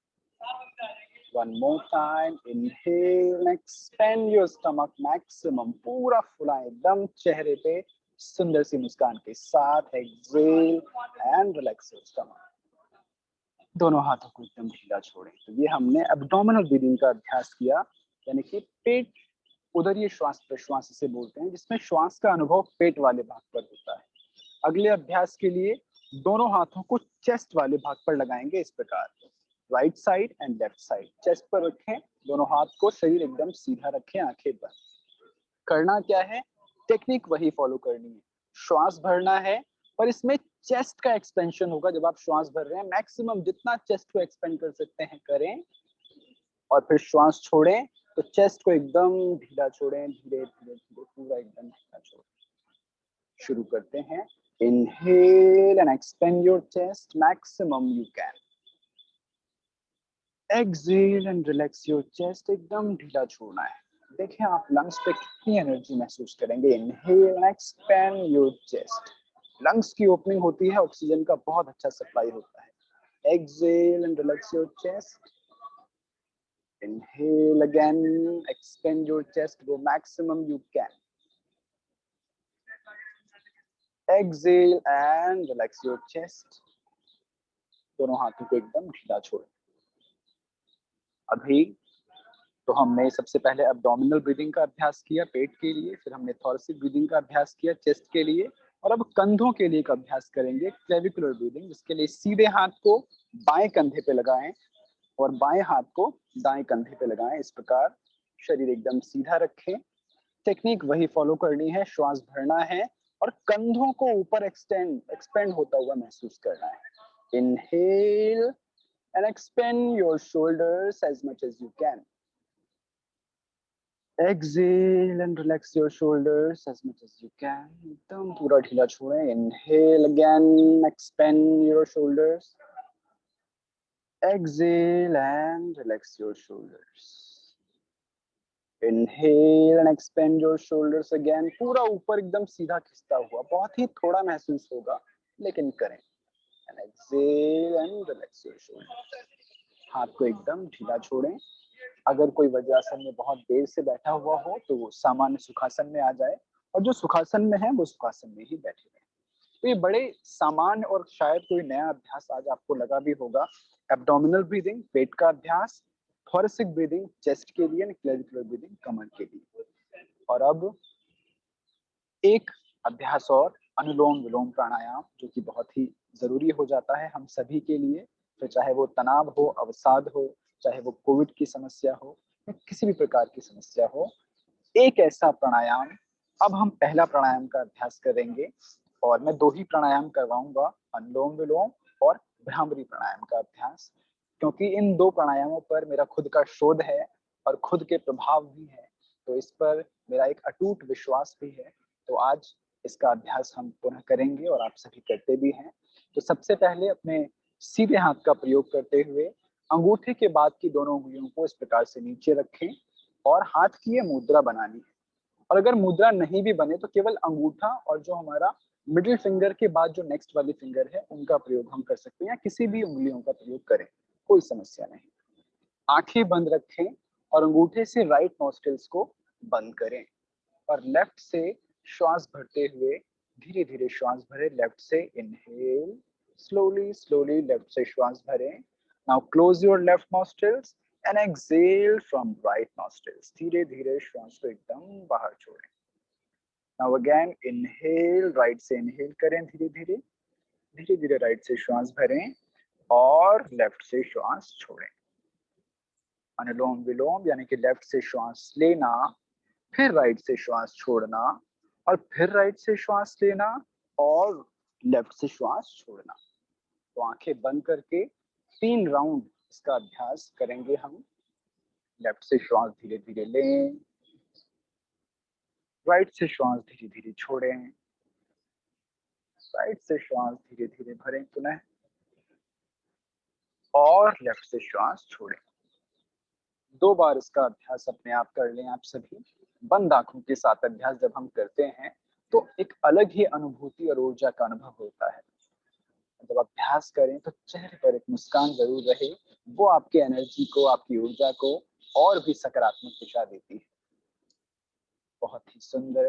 E: One more time, inhale and expand your stomach maximum. पूरा फुलाएं एकदम चेहरे पे, सुंदर सी मुस्कान के साथ exhale and relax your stomach. दोनों हाथों को एकदम ढीला छोड़ें। तो ये हमने एब्डोमिनल ब्रीदिंग का अभ्यास किया, यानी कि पेट उदरीय श्वास प्रश्वास इसे बोलते हैं, जिसमें श्वास का अनुभव पेट वाले भाग पर होता है। अगले अभ्यास के लिए दोनों हाथों को चेस्ट वाले भाग पर लगाएंगे इस प्रकार, right side and left side. Chest पर रखें दोनों हाथ को, शरीर एकदम सीधा रखें, आंखें बंद। करना क्या है, टेक्निक वही फॉलो करनी है। श्वास भरना है और इसमें चेस्ट का एक्सपेंशन होगा। जब आप श्वास भर रहे हैं मैक्सिमम जितना चेस्ट को एक्सपेंड कर सकते हैं करें, और फिर श्वास छोड़ें तो चेस्ट को एकदम ढीला छोड़ें, धीरे धीरे धीरे पूरा एकदम ढीला छोड़ें। शुरू करते हैं। Inhale and expand your chest maximum you can. Exhale and relax your chest, एकदम ढीला छोड़ना है। देखें आप लंग्स पे कितनी एनर्जी महसूस करेंगे। Inhale and expand your chest. Lungs की ओपनिंग होती है, ऑक्सीजन का बहुत अच्छा सप्लाई होता है। Exhale and relax your chest. Inhale again, expand your chest, go maximum you can. Exhale and relax your chest. दोनों हाथों को एकदम ढीला छोड़ें। अभी तो हमने सबसे पहले एब्डोमिनल ब्रीदिंग का अभ्यास किया पेट के लिए, फिर हमने थोरेसिक ब्रीदिंग का अभ्यास किया चेस्ट के लिए, और अब कंधों के लिए एक अभ्यास करेंगे क्लेविकुलर ब्रीदिंग, जिसके लिए सीधे हाथ को बाएं कंधे पे लगाएं और बाएं हाथ को दाएं कंधे पे लगाएं। इस प्रकार शरीर एकदम सीधा रखें। टेक्निक वही फॉलो करनी है, श्वास भरना है और कंधों को ऊपर एक्सपेंड होता हुआ महसूस करना है। Inhale and expand your shoulders as much as you can. Exhale and relax your shoulders as much as you can. एकदम पूरा ढीला छोड़ें। Inhale again, expand your shoulders. Exhale and relax your shoulders. Inhale and expand your shoulders again. पूरा ऊपर एकदम सीधा खिंचता हुआ, बहुत ही थोड़ा महसूस होगा लेकिन करें। And exhale and relax your shoulders. हाथ को एकदम ढीला छोड़ें। अगर कोई वज्रासन में बहुत देर से बैठा हुआ हो तो वो सामान्य सुखासन में आ जाए, और जो सुखासन में है वो सुखासन में ही बैठे रहे। तो ये बड़े सामान्य और शायद कोई नया अभ्यास आज आपको लगा भी होगा। एब्डोमिनल ब्रीदिंग पेट का अभ्यास, थोरेसिक ब्रीदिंग चेस्ट के लिए, क्लेविकुलर ब्रीदिंग कमर के लिए। और अब एक अभ्यास और, अनुलोम विलोम प्राणायाम, जो कि बहुत ही जरूरी हो जाता है हम सभी के लिए, फिर चाहे वो तनाव हो, अवसाद हो, चाहे वो कोविड की समस्या हो या किसी भी प्रकार की समस्या हो। एक ऐसा प्राणायाम, अब हम पहला प्राणायाम का अभ्यास करेंगे और मैं 2 ही प्राणायाम करवाऊंगा, अनुलोम विलोम और भ्रामरी प्राणायाम का अभ्यास, क्योंकि इन 2 प्राणायामों पर मेरा खुद का शोध है और खुद के प्रभाव भी है, तो इस पर मेरा एक अटूट विश्वास भी है। तो आज इसका अभ्यास हम पुनः करेंगे और आप सभी करते भी हैं। तो सबसे पहले अपने सीधे हाथ का प्रयोग करते हुए अंगूठे के बाद की दोनों उंगलियों को इस प्रकार से नीचे रखें और हाथ की ये मुद्रा बनानी है। और अगर मुद्रा नहीं भी बने तो केवल अंगूठा और जो हमारा मिडिल फिंगर के बाद जो नेक्स्ट वाली फिंगर है उनका प्रयोग हम कर सकते हैं, या किसी भी उंगलियों का प्रयोग करें, कोई समस्या नहीं। आंखें बंद रखें और अंगूठे से राइट नॉस्ट्रिल्स को बंद करें और लेफ्ट से श्वास भरते हुए धीरे धीरे श्वास भरें। लेफ्ट से इनहेल, स्लोली स्लोली लेफ्ट से श्वास भरें। Now close your left nostrils and exhale from right nostrils. धीरे धीरे श्वास को एकदम बाहर छोड़ें। Now again inhale, राइट से इनहेल करें, धीरे धीरे धीरे धीरे राइट से श्वास भरें और लेफ्ट से श्वास छोड़ें। अनुलोम विलोम यानी कि लेफ्ट से श्वास लेना, फिर राइट से श्वास छोड़ना और फिर राइट से श्वास लेना और लेफ्ट से श्वास छोड़ना। तो आंखें बंद करके 3 राउंड इसका अभ्यास करेंगे हम। लेफ्ट से श्वास धीरे धीरे लें, राइट से श्वास धीरे धीरे छोड़ें, राइट से श्वास धीरे धीरे भरें पुनः और लेफ्ट से श्वास छोड़ें। 2 बार इसका अभ्यास अपने आप कर लें आप सभी। बंद आंखों के साथ अभ्यास जब हम करते हैं तो एक अलग ही अनुभूति और ऊर्जा का अनुभव होता है। जब अभ्यास करें तो चेहरे पर एक मुस्कान जरूर रहे, वो आपकी एनर्जी को, आपकी ऊर्जा को और भी सकारात्मक दिशा देती है। बहुत ही सुंदर,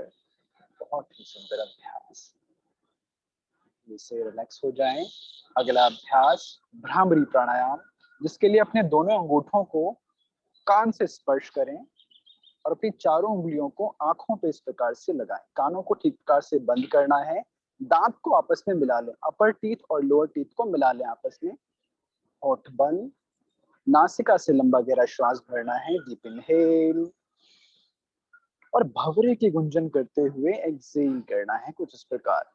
E: बहुत ही सुंदर अभ्यास। इसे रिलैक्स हो जाएं। अगला अभ्यास भ्रामरी प्राणायाम, जिसके लिए अपने दोनों अंगूठों को कान से स्पर्श करें और अपनी चारों उंगलियों को आंखों पे इस प्रकार से लगाएं। कानों को ठीक प्रकार से बंद करना है, दांत को आपस में मिला लें, अपर टीथ और लोअर टीथ को मिला लें आपस में। होठ बंद, नासिका से लंबा गहरा श्वास भरना है, डीप इनहेल, और भंवरे की गुंजन करते हुए एक्सहेल करना है कुछ इस प्रकार।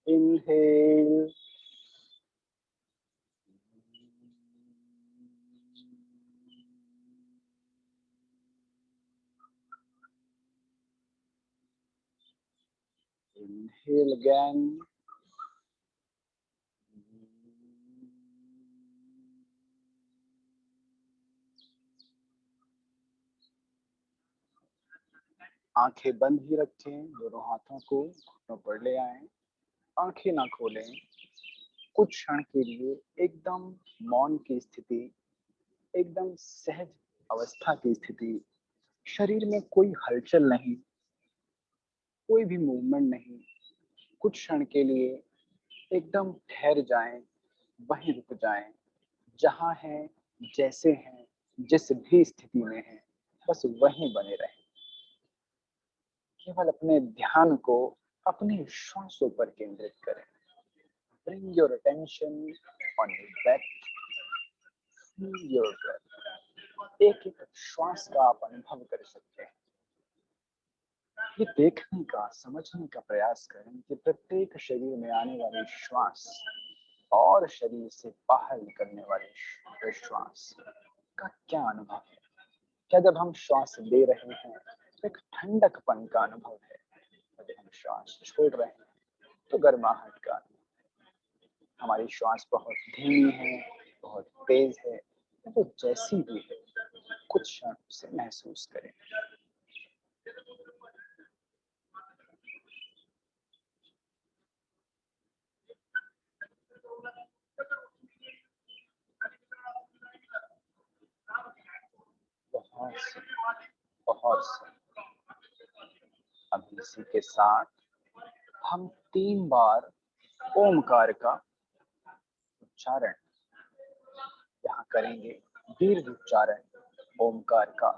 E: इनहेल, inhale again, आंखें बंद ही रखें, दोनों हाथों को घुटनों पर ले आएं, आंखें ना खोलें। कुछ क्षण के लिए एकदम मौन की स्थिति, एकदम सहज अवस्था की स्थिति, शरीर में कोई हलचल नहीं, कोई भी मूवमेंट नहीं। कुछ क्षण के लिए एकदम ठहर जाएं, वहीं रुक जाएं, जहां हैं, जैसे हैं, जिस भी स्थिति में हैं, बस वहीं बने रहें। केवल अपने ध्यान को अपने श्वासों पर केंद्रित करें। Bring your attention on your breath. Feel your breath. एक एक श्वास का आप अनुभव कर सकते हैं। ये देखने का, समझने का प्रयास करें कि प्रत्येक शरीर में आने वाली श्वास और शरीर से बाहर निकलने वाले श्वास का क्या अनुभव है। क्या जब हम श्वास ले रहे हैं तो एक ठंडकपन का अनुभव है, जब हम श्वास छोड़ रहे हैं तो गर्माहट का अनुभव है। हमारी श्वास बहुत धीमी है, बहुत तेज है, तो जैसी भी है कुछ क्षण से महसूस करें। बहुत अभी इसी के साथ हम 3 बार ओमकार का उच्चारण यहाँ करेंगे, दीर्घ उच्चारण ओमकार का,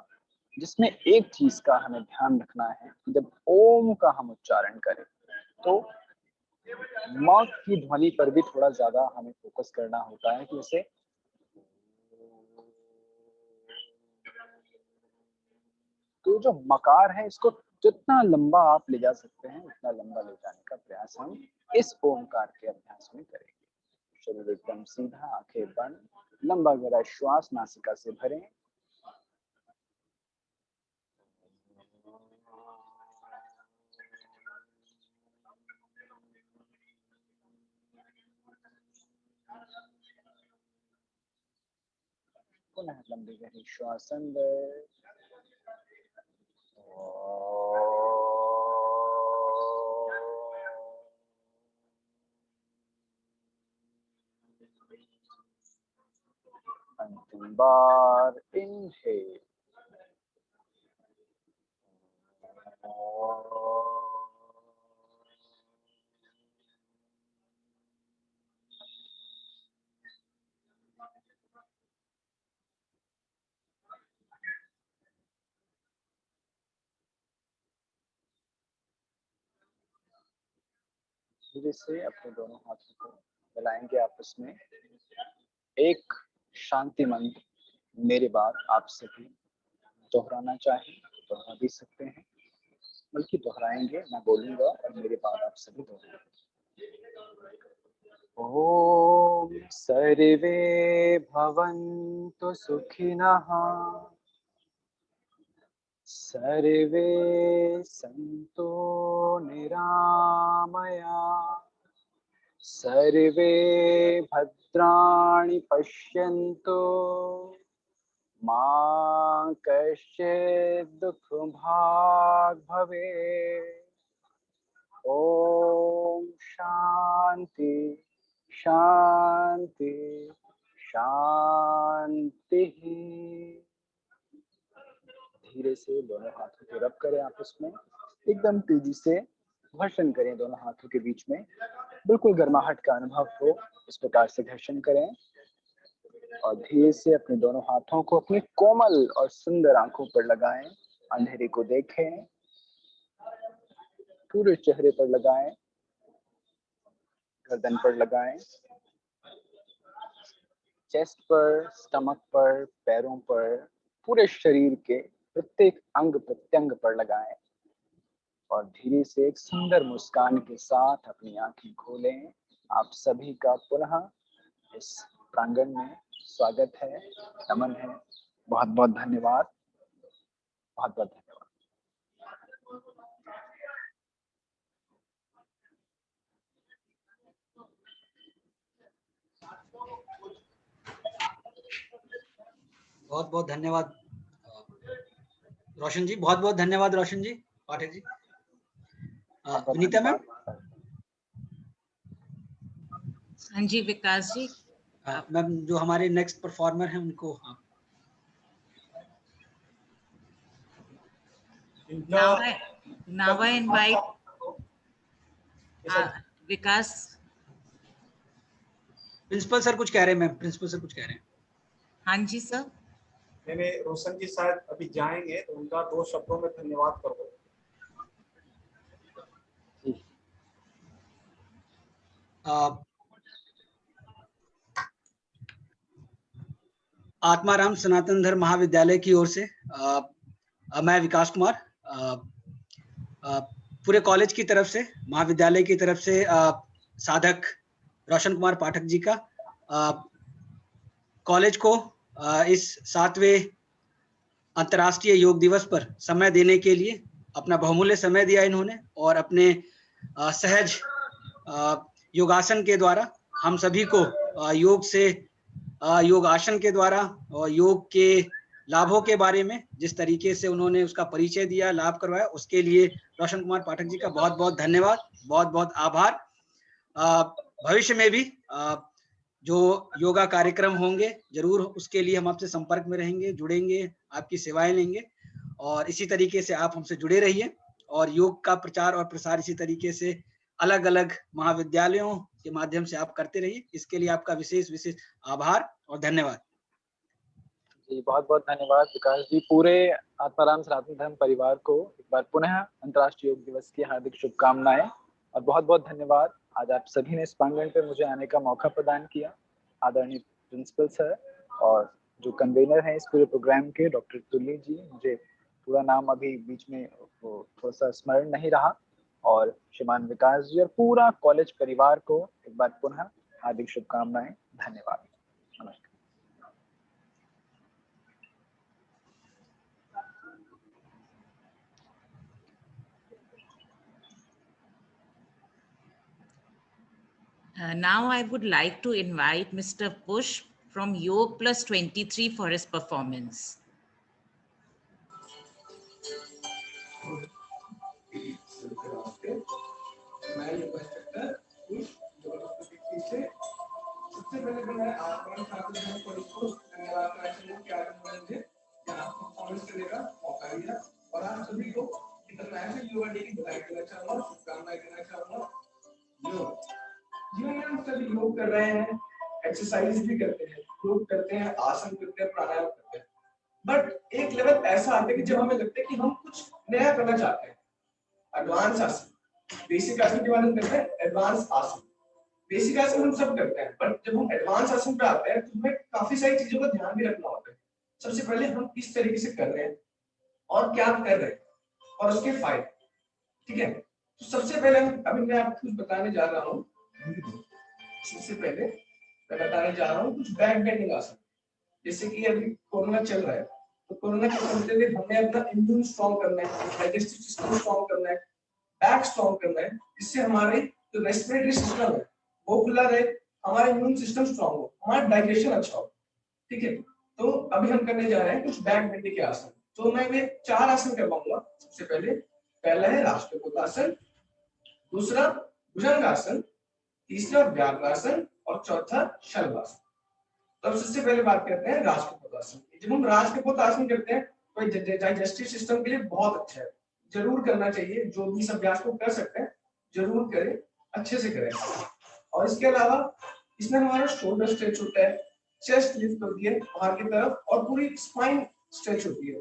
E: जिसमें एक चीज का हमें ध्यान रखना है कि जब ओम का हम उच्चारण करें तो म की ध्वनि पर भी थोड़ा ज्यादा हमें फोकस करना होता है, कि उसे तो जो मकार है इसको जितना लंबा आप ले जा सकते हैं उतना लंबा ले जाने का प्रयास हम इस ओमकार के अभ्यास में करेंगे। शरीर एकदम सीधा, आंखें बंद, लंबा गहरा श्वास नासिका से भरें। पुनः लंबी गहरी श्वास अंदर, अंतिम बार इनहेल, धीरे से अपने दोनों हाथों को मिलाएंगे आपस में। एक शांति मंत्र मेरे बाद आप सभी दोहराना चाहें तो दोहरा भी सकते हैं, बल्कि दोहराएंगे, मैं बोलूंगा और मेरे बाद आप सभी दोहराएंगे। ओम सर्वे भवन्तु सुखिनः, सर्वे सन्तु निरामया, सर्वे भद्राणि पश्यन्तु, मा कश्चित् दुःखभाग् भवेत्। ओम शांति शांति शांति। सुनते ही धीरे से दोनों हाथों को रब करें आपस में, एकदम तेजी से घर्षण करें दोनों हाथों के बीच में, बिल्कुल गर्माहट का अनुभव हो इस प्रकार से घर्षण करें और धीरे से अपने दोनों हाथों को अपनी कोमल और सुंदर आंखों पर लगाएं, अंधेरे को देखें, पूरे चेहरे पर लगाएं, गर्दन पर लगाएं, चेस्ट पर, स्टमक पर, पैरों पर, पूरे शरीर के प्रत्येक अंग प्रत्यंग पर लगाएं और धीरे से एक सुंदर मुस्कान के साथ अपनी आंखें खोलें। आप सभी का पुनः इस प्रांगण में स्वागत है, नमन है। बहुत बहुत धन्यवाद, बहुत बहुत धन्यवाद।
C: बहुत बहुत धन्यवाद रोशन जी, बहुत बहुत धन्यवाद रोशन जी, पाठक जी। विनीता मैम।
A: हाँ जी विकास जी।
C: मैम जो हमारे नेक्स्ट परफॉर्मर हैं उनको
A: now I invite Vikas.
C: Principal sir कुछ कह रहे हैं मैम, प्रिंसिपल सर कुछ कह रहे हैं।
A: हाँ जी सर।
B: मैंने रोशन जी शायद अभी जाएंगे तो उनका 2 शब्दों में धन्यवाद करो।
C: आत्माराम सनातन धर्म महाविद्यालय की ओर से मैं विकास कुमार पूरे कॉलेज की तरफ से, महाविद्यालय की तरफ से साधक रोशन कुमार पाठक जी का कॉलेज को इस 7वें अंतर्राष्ट्रीय योग दिवस पर समय देने के लिए अपना बहुमूल्य समय दिया इन्होंने और अपने सहज योगासन के द्वारा हम सभी को योग से योगासन के द्वारा और योग के लाभों के बारे में जिस तरीके से उन्होंने उसका परिचय दिया, लाभ करवाया, उसके लिए रोशन कुमार पाठक जी का बहुत बहुत धन्यवाद, बहुत बहुत आभार। भविष्य में भी जो योगा कार्यक्रम होंगे जरूर उसके लिए हम आपसे संपर्क में रहेंगे, जुड़ेंगे, आपकी सेवाएं लेंगे और इसी तरीके से आप हमसे जुड़े रहिए और योग का प्रचार और प्रसार इसी तरीके से अलग अलग महाविद्यालयों के माध्यम से आप करते रहिए। इसके लिए आपका विशेष विशेष आभार और धन्यवाद।
E: जी बहुत बहुत धन्यवाद विकास जी। पूरे आत्माराम सनातन धर्म परिवार को एक बार पुनः अंतर्राष्ट्रीय योग दिवस की हार्दिक शुभकामनाएं और बहुत बहुत धन्यवाद। आज आप सभी ने इस प्रांगण पे मुझे आने का मौका प्रदान किया। आदरणीय प्रिंसिपल सर और जो कन्वेनर हैं इस पूरे प्रोग्राम के डॉक्टर तुल्ली जी, मुझे पूरा नाम अभी बीच में थोड़ा सा स्मरण नहीं रहा, और श्रीमान विकास जी और पूरा कॉलेज परिवार को एक बार पुनः हार्दिक शुभकामनाएं। धन्यवाद, नमस्कार।
A: Now I would like to invite Mr. Push from Yog Plus 23 for his performance.
F: सबसे पहले तो मैं आत्माराम सनातन धर्म कॉलेज को धन्यवाद करना चाहूँगा कि आज मुझे यहाँ परफॉर्मेंस करने का मौका दिया और आप सभी को इंटरनेशनल योगा डे की बधाई देना चाहूँगा, शुभकामनाएं देना चाहूँगा। जीवन में हम सभी योग कर रहे हैं, एक्सरसाइज भी करते हैं, योग करते हैं, आसन करते हैं, प्राणायाम करते हैं, बट एक लेवल ऐसा आता है कि जब हमें लगता है कि हम कुछ नया करना चाहते हैं। एडवांस आसन, बेसिक आसन के बारे में करते हैं, एडवांस आसन। बेसिक आसन हम सब करते हैं, बट जब हम एडवांस आसन पे आते हैं तो हमें काफी सारी चीजों का ध्यान भी रखना होता है। सबसे पहले हम किस तरीके से कर रहे हैं और क्या कर रहे हैं और उसके फायदे, ठीक है। तो सबसे पहले अभी मैं आपको कुछ बताने जा रहा हूँ। सबसे पहले मैं बताने जा रहा हूँ कुछ बैक बेंडिंग आसन। जैसे कि अभी कोरोना चल रहा है, तो कोरोना के चलते हुए हमें अपना इम्यून स्ट्रॉन्ग करना है, डाइजेस्टिव सिस्टम स्ट्रॉन्ग करना है, बैक स्ट्रॉन्ग करना है, जिससे हमारे जो रेस्पिरेटरी सिस्टम है वो खुला रहे, हमारा इम्यून सिस्टम स्ट्रॉन्ग हो, हमारा डाइजेशन अच्छा हो, ठीक है। तो अभी हम करने जा रहे हैं कुछ बैक बेंडिंग के आसन। तो मैं ये 4 आसन करवाऊंगा। सबसे पहले पहला है राष्ट्रकूटासन, दूसरा भुजंगासन, तीसरा व्याघ्रासन और चौथा शलभासन। तो अब सबसे पहले बात करते हैं राजकपोत आसन। जब हम राजकपोत आसन करते हैं तो डाइजेस्टिव सिस्टम के लिए बहुत अच्छा है, जरूर करना चाहिए। जो भी इस अभ्यास को कर सकते हैं जरूर करें, अच्छे से करें। और इसके अलावा इसमें हमारा शोल्डर स्ट्रेच होता है, चेस्ट लिफ्ट होती है बाहर की तरफ और पूरी स्पाइन स्ट्रेच होती है।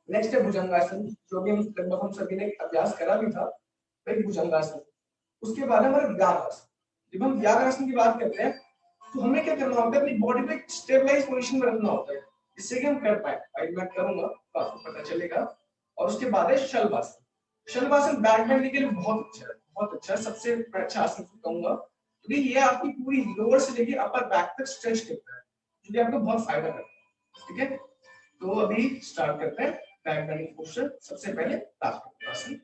F: नेक्स्ट है भुजंगासन, जो भी लगभग हम सभी ने अभ्यास करा भी था, एक भुजंगासन। उसके बाद हमारा व्याघ्रासन। जब हम व्याघ्रासन की बात करते हैं तो हमें क्या करना होता है, अपनी बॉडी को एक स्टेबलाइज पोजीशन में रखना होता है जिससे कि हम कर पाए। मैं करूंगा तो आपको पता चलेगा। और उसके बाद है शलभासन। शलभासन बैक बैंड के लिए बहुत अच्छा है, बहुत अच्छा, सबसे अच्छा आसन कहूंगा, क्योंकि ये आपकी पूरी लोअर से लेकर अपर बैक तक स्ट्रेच करता है, जो कि आपको बहुत फायदा करता है। ठीक है, तो अभी स्टार्ट करते हैं बैक बेंडिंग पोस्चर। सबसे पहले ताड़ासन आसन।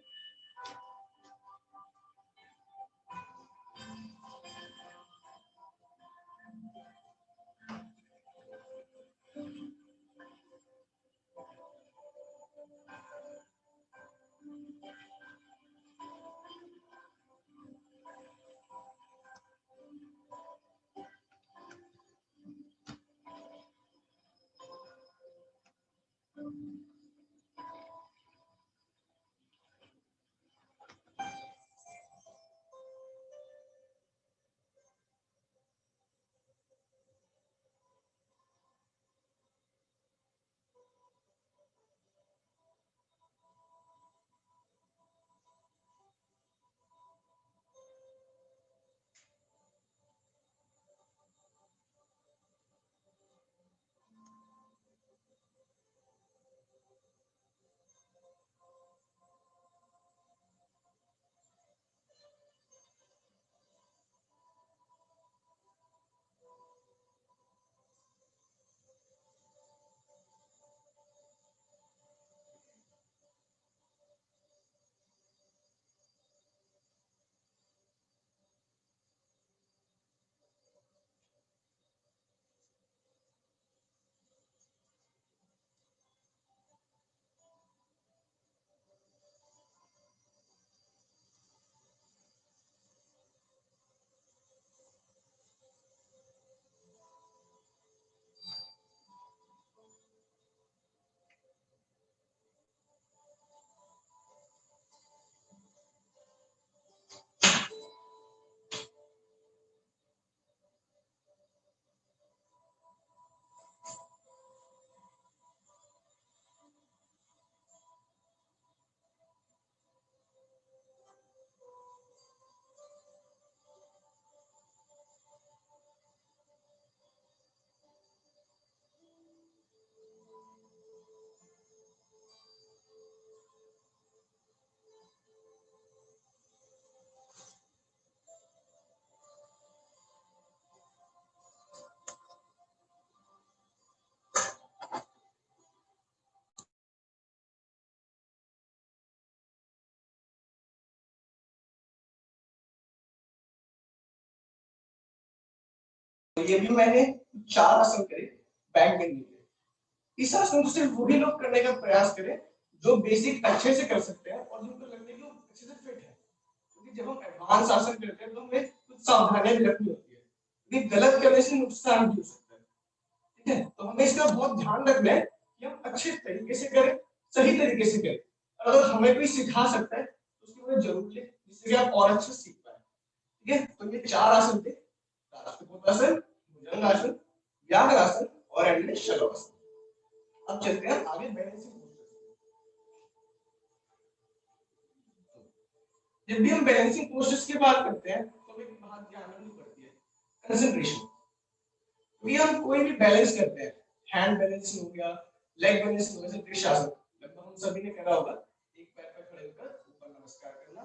F: ये भी मैंने 4 आसन करे बैक बेंडिंग के। इस आसन को सिर्फ वही लोग करने का प्रयास करें जो बेसिक अच्छे से कर सकते हैं और जिनको लगता है कि वो अच्छे से फिट है, क्योंकि जब हम एडवांस आसन करते हैं तो हमें कुछ सावधानियां भी रखनी होती है, क्योंकि गलत करने से नुकसान भी हो सकता है। ठीक है, तो हमें इसका बहुत ध्यान रखना है कि हम अच्छे तरीके से करें, सही तरीके से करें। अगर हमें कोई सिखा सकता है तो उसकी मदद जरूर लें, जिससे कि आप और अच्छे सीख पाए। ठीक है, तो ये 4 आसन थे, ताड़ासन, भुजंगासन, व्याघ्रासन और एंड में शलभासन। अब चलते हैं आगे बैलेंसिंग पोस्चर। जब भी हम बैलेंसिंग पोस्चर्स की बात करते हैं तो एक बात ध्यान रखनी पड़ती है, कंसंट्रेशन। भी हम कोई भी बैलेंस करते हैं, हैंड बैलेंसिंग हो गया, लेग बैलेंसिंग हो गया, जैसे त्रिशासन लगभग हम सभी ने करा होगा, एक पैर पर खड़े होकर ऊपर नमस्कार करना।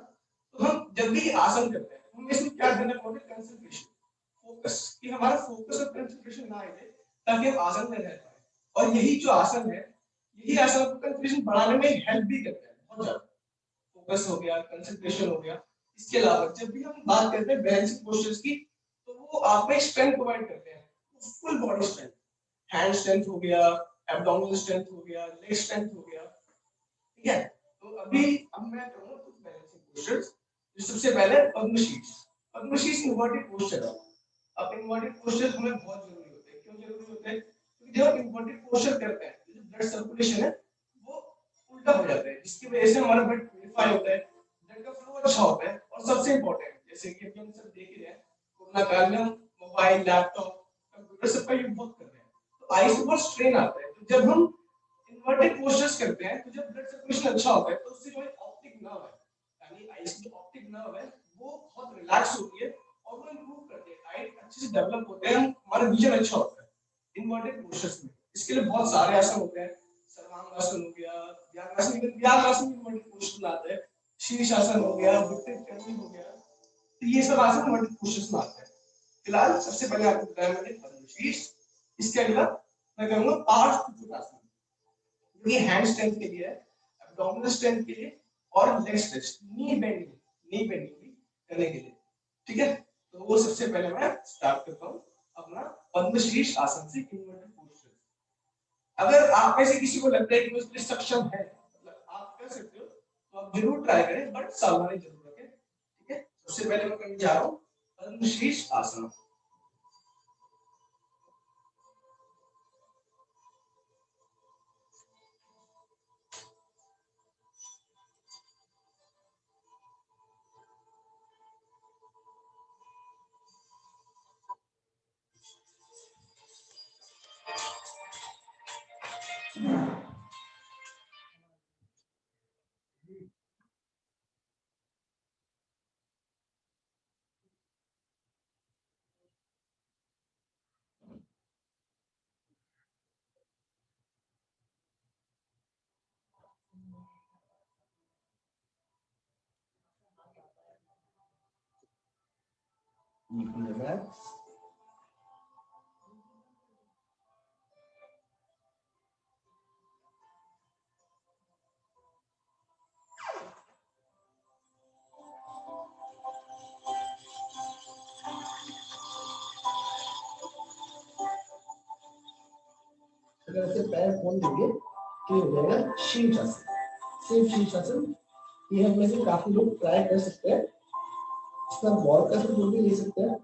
F: तो हम जब भी आसन करते हैं हमें इसमें क्या ध्यान रखना है, कंसंट्रेशन, फोकस, कि हमारा फोकस और कंसंट्रेशन ना आए ताकि हम आसन में रह पाए। और यही जो आसन है, यही आसन आपको कंसंट्रेशन बढ़ाने में हेल्प भी करता है बहुत ज्यादा। फोकस हो गया, कंसंट्रेशन हो गया। इसके अलावा जब भी हम बात करते हैं बैलेंसिंग पोस्चर्स की तो वो आप में स्ट्रेंथ प्रोवाइड करते हैं, full body strength, hand strength हो गया, एब्डोमिनल स्ट्रेंथ हो गया, लेग स्ट्रेंथ हो गया। ठीक है, तो अब मैं करूंगा कुछ बैलेंसिंग पोस्चर्स। सबसे पहले पद्मशीष। पद्मशीष इन्वर्टेड पोस्चर है। अब इन्वर्टेड पोस्चर हमें बहुत जरूरी होते हैं। क्यों जरूरी जब हम इन्वर्टेड पोस्चर करते हैं जो ब्लड सर्कुलेशन है वो उल्टा हो जाता है, जिसकी वजह से हमारा ब्लड प्यूरिफाई होता है, ब्लड का फ्लो अच्छा होता है। और सबसे इंपॉर्टेंट जैसे कि अभी हम सब देख ही रहे हैं कोरोना काल में हम मोबाइल, लैपटॉप, कंप्यूटर सबका यूज बहुत कर रहे हैं, तो आईज पर स्ट्रेन आता है। तो जब हम इन्वर्टेड पोस्चर्स करते हैं तो जब ब्लड सर्कुलेशन अच्छा होता है तो उससे जो ऑप्टिक नर्व है, यानी आईज की जो ऑप्टिक नर्व है वो बहुत रिलैक्स होती है और वो इंप्रूव करती है, आई अच्छे से डेवलप होते हैं, हमारा विजन अच्छा होता है इन्वर्टेड पोस्चर्स में। इसके लिए बहुत सारे आसन होते हैं, सर्वांगासन हो गया, व्याघ्रासन, व्याघ्रासन भी इन्वर्टेड पोस्चर में आता है, शीर्षासन हो गया, विपरीत करनी हो गया, तो ये सब आसन इन्वर्टेड पोस्चर्स में आते हैं। फिलहाल सबसे पहले आपको बताया मैंने पद्मशीर्ष, इसके अगला मैं करूंगा पार्श्व कुक्कुटासन, जो कि हैंड स्ट्रेंथ के लिए है, एब्डोमिनल स्ट्रेंथ के लिए और लेग स्ट्रेच, नी बेंडिंग भी करने के लिए। ठीक है, तो वो सबसे पहले मैं स्टार्ट करता हूं अपना पद्मशीर्ष आसन से इन्वर्टेड पोस्चर। अगर आप में से किसी को लगता है कि वो इसमें सक्षम है, मतलब आप कर सकते हो, तो आप जरूर ट्राई करें, बट सावधानी जरूर रखें। ठीक है, सबसे पहले मैं करने जा रहा हूं पद्मशीर्ष आसन। अगर ऐसे पैर खोल देंगे तो हो जाएगा शीर्षासन। सिर्फ शीर्षासन ये हम में से काफी लोग ट्राई कर सकते हैं, इसका बॉल का जो भी ले सकते हैं।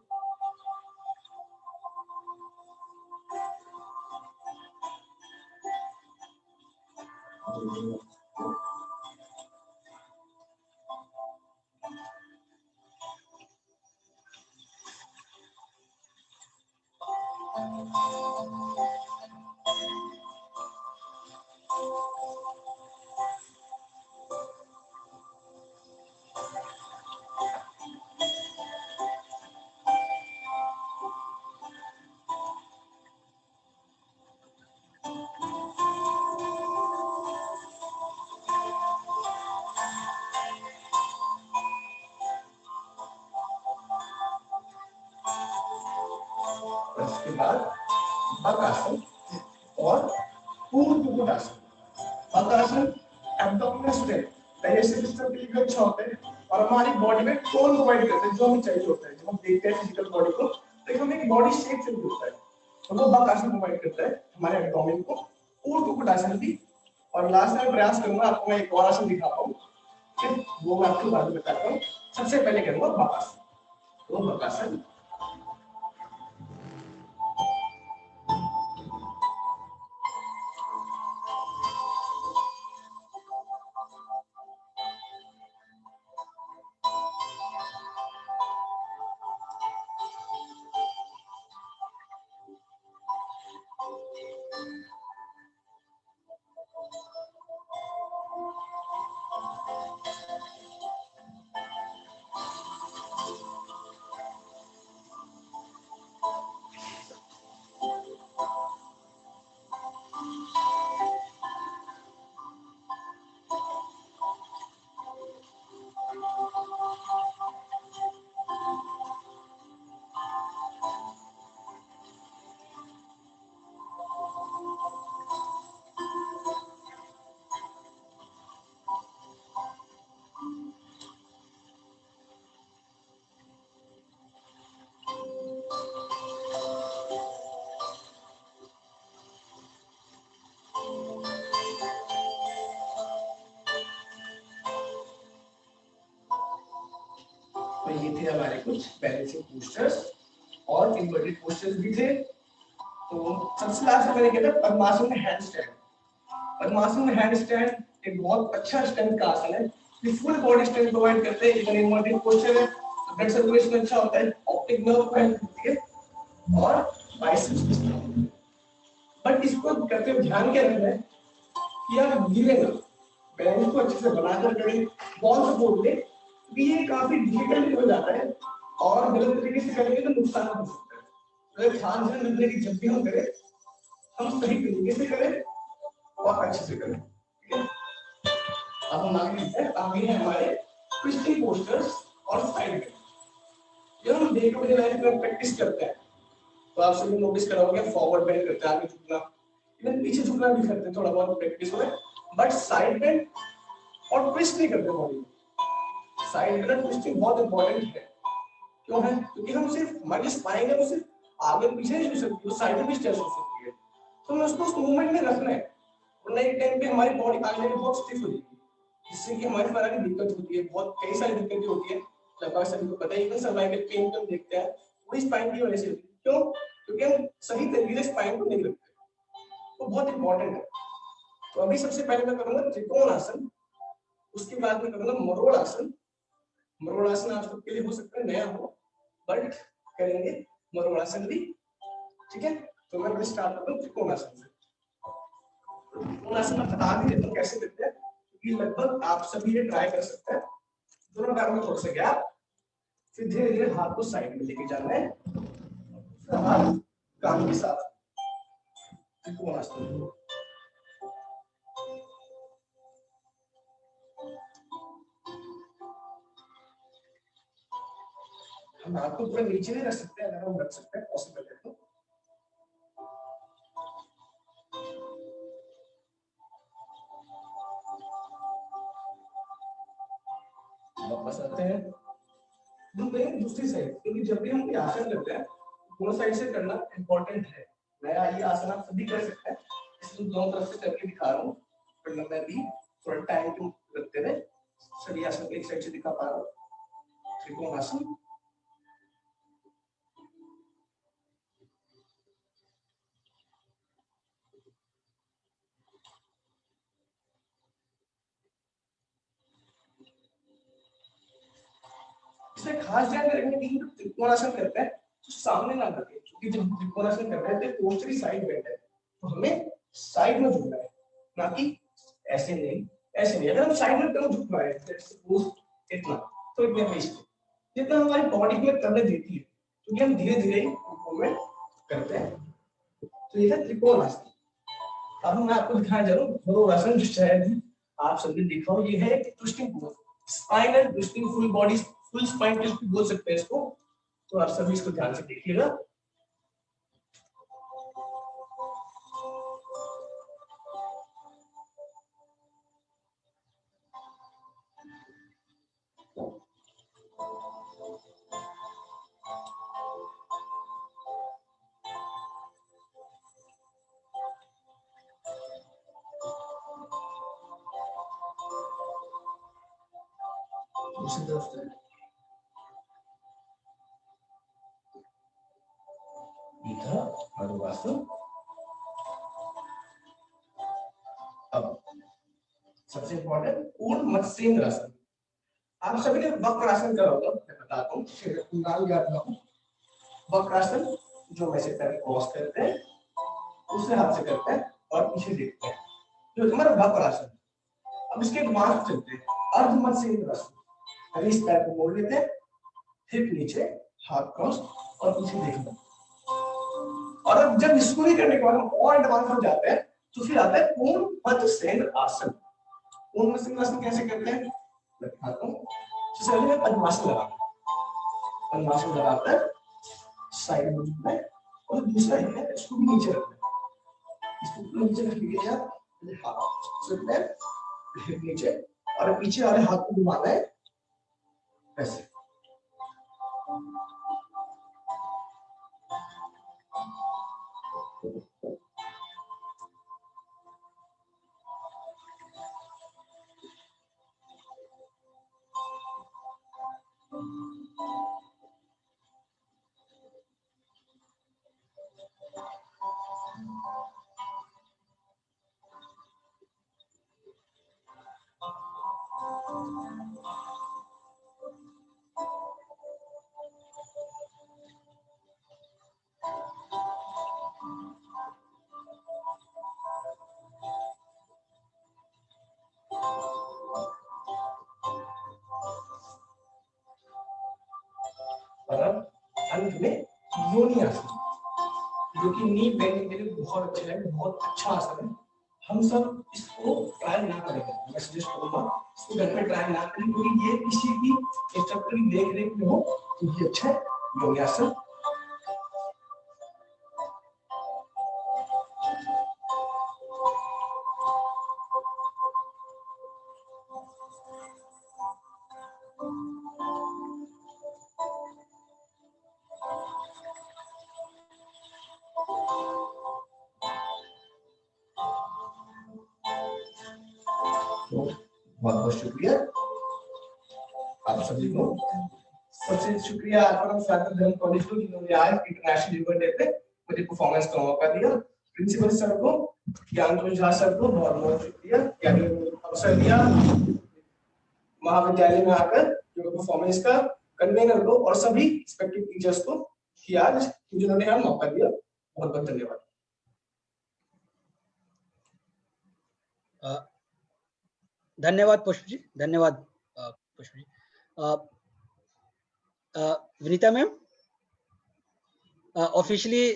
F: इसके बाद बकासन और पूर्ण कुक्कुटासन। बकासन एब्डोमिनल स्ट्रेंथ, डाइजेस्टिव सिस्टम के लिए भी अच्छा होता है और हमारी बॉडी में टोन प्रोवाइड करता है, जो हमें चाहिए होता है। जब हम देखते हैं फिजिकल बॉडी को तो हमें एक बॉडी शेप चाहिए होता है, तो वो बकासन प्रोवाइड करता है हमारे एब्डोमेन को। पूर्ण कुक्कुटासन भी। और लास्ट में प्रयास करूंगा आपको मैं एक और आसन दिखाता हूँ, वो मैं आपको बाद में बताता हूँ। सबसे पहले करूंगा बकासन। तो बकासन तो ये थे हमारे कुछ पहले से पोस्टर्स और इन्वर्टेड पोस्टर्स भी थे। तो सबसे लास्ट मैंने किया था पद्मासन में हैंड स्टैंड। पद्मासन में हैंड स्टैंड एक बहुत अच्छा स्ट्रेंथ का आसन है, ये फुल बॉडी स्ट्रेंथ प्रोवाइड करते हैं। इवन इमोटिव पोस्चर है, ब्लड सर्कुलेशन अच्छा होता है, ऑप्टिक नर्व को हेल्प करती है और बाइसेप्स। बट इसको करते हुए ध्यान क्या रखना है कि आप गिरे ना, बैलेंस को अच्छे से बनाकर करें, बॉल सपोर्ट ले, क्योंकि ये काफी डिफिकल्ट हो जाता है और गलत तरीके से करेंगे तो नुकसान हो सकता है। तो ध्यान से रखने की जब भी हम करें, हम सही तरीके से करें और अच्छे से करें, ठीक है। अब हम आगे है हमारे ट्विस्टिंग पोस्चर्स और साइड। जब हम डे टू डे लाइफ में प्रैक्टिस करते हैं तो आप सभी नोटिस करोगे फॉरवर्ड बेंड करते हैं, आगे झुकना, इवन पीछे झुकना भी करते हैं, थोड़ा बहुत प्रैक्टिस में, बट साइड बेंड और ट्विस्ट नहीं करते बॉडी। साइड बेंड ट्विस्टिंग बहुत इंपॉर्टेंट है। क्यों है? क्योंकि हम सिर्फ हमारी स्पाइन है वो सिर्फ आगे पीछे नहीं झुक सकती, वो साइड में भी स्ट्रेच हो सकती है, तो हमें उसको उस मूवमेंट में रखना है, वरना एक टाइम पे हमारी बॉडी आगे बहुत स्टिफ हो जाएगी, जिससे कि हमारी फरार की दिक्कत होती है, बहुत कई सारी दिक्कतें होती है, लगभग सभी को पता है। इवन सर्वाइकल पेन को देखते हैं वो स्पाइन की वजह से होती है। क्यों? क्योंकि हम सही तरीके से स्पाइन को नहीं रखते, वो बहुत इंपॉर्टेंट है। तो अभी सबसे पहले मैं करूंगा त्रिकोण आसन, उसके बाद में करूंगा मरोड़ आसन। मरोड़ आसन आप सबके लिए हो सकता है नया हो, बट करेंगे मरोड़ आसन भी, ठीक है। तो मैं स्टार्ट करता हूँ त्रिकोण आसन से। त्रिकोण आसन मैं बता भी देता हूँ कैसे करते हैं, क्योंकि लगभग आप सभी ये ट्राई कर सकते हैं। दोनों पैरों में थोड़ा सा गैप, फिर धीरे धीरे हाथ को साइड में लेके जाना है, फिर हाथ कान के साथ त्रिकोण आसन। हम हाथ को पूरा नीचे नहीं रख सकते, अगर हम रख सकते हैं पॉसिबल है तो। वापस आते हैं दूसरी साइड, क्योंकि जब भी हम कोई आसन करते हैं दोनों साइड से करना इंपॉर्टेंट है। नया ये आसन आप सभी कर सकते हैं, इसलिए दोनों तरफ से करके दिखा रहा हूँ, वरना मैं भी थोड़ा टाइम को रखते हुए सभी आसन को एक साइड से दिखा पा रहा हूँ। त्रिकोण आसन, इसमें खास ध्यान रखने की त्रिकोणासन करते हैं तो सामने ना करके, क्योंकि जब त्रिकोणासन कर रहे हैं तो पोस्चर साइड बेंड है, तो हमें साइड में झुकना है, ना कि ऐसे नहीं, ऐसे नहीं। अगर हम साइड में कम झुक रहे हैं सपोज इतना, तो इतने पेस पे जितना हमारी बॉडी में करने देती है, क्योंकि हम धीरे धीरे मूवमेंट करते हैं। तो ये है त्रिकोणासन। अब मैं आपको दिखाने जा रहा हूँ धनुरासन, जो शायद आप सभी देखा हो। ये है एक twisting pose, spinal twisting, full body full spine twist भी बोल सकते हैं इसको। तो आप सभी इसको ध्यान से देखिएगा। दूसरी तरफ से इधर धनुरासन। अब सबसे इंपॉर्टेंट पूर्ण मत्स्येंद्रासन। आप सभी ने वक्रासन करा होगा, मैं बताता हूँ, नाम याद ना हो। वक्रासन जो वैसे पैर क्रॉस करते हैं, दूसरे हाथ से करते हैं और पीछे देखते हैं, जो हमारा वक्रासन। अब इसके एडवांस चलते हैं, अर्ध मत्स्येंद्रासन। पहले इस पैर को मोड़ लेते हैं, हिप नीचे, हाथ क्रॉस और पीछे देखना। और अब जब इसको भी करने के बाद हम और एडवांस हो जाते हैं, तो फिर आता है पूर्ण मत्स्येंद्रासन। पूर्ण मत्स्येंद्रासन कैसे करते हैं मैं दिखाता हूँ। सबसे पहले मैं पद्मासन लगाता हूँ, पद्मासन लगाकर साइड में झुकना है, और दूसरा है इसको भी नीचे रखना है। इसको नीचे रख लीजिए आप, हाथ हिप नीचे और पीछे वाले हाथ को घुमाना है ऐसे। जो कि नी बेंडिंग के लिए बहुत अच्छा है, बहुत अच्छा आसन है। हम सब इसको ट्राई ना करेंगे, मैं सजेस्ट करूंगा इसको घर पे ट्राई ना करें, क्योंकि ये किसी की इंस्ट्रक्टर की देख रेख में हो तो ये अच्छा योगासन। बहुत बहुत शुक्रिया आप सभी को। सबसे शुक्रिया आत्मा सनातन धर्म कॉलेज को, जिन्होंने आज इंटरनेशनल योगा डे पे मुझे परफॉर्मेंस का मौका दिया। प्रिंसिपल सर को, ज्ञानतोष झा सर को बहुत बहुत शुक्रिया कि अवसर दिया महाविद्यालय में आकर योगा परफॉर्मेंस का, कन्वेनर को और सभी रिस्पेक्टिव टीचर्स को कि आज जिन्होंने हमें मौका दिया। बहुत बहुत धन्यवाद।
C: धन्यवाद पुष्प जी, धन्यवाद पुष्प जी। विनीता मैम, ऑफिशियली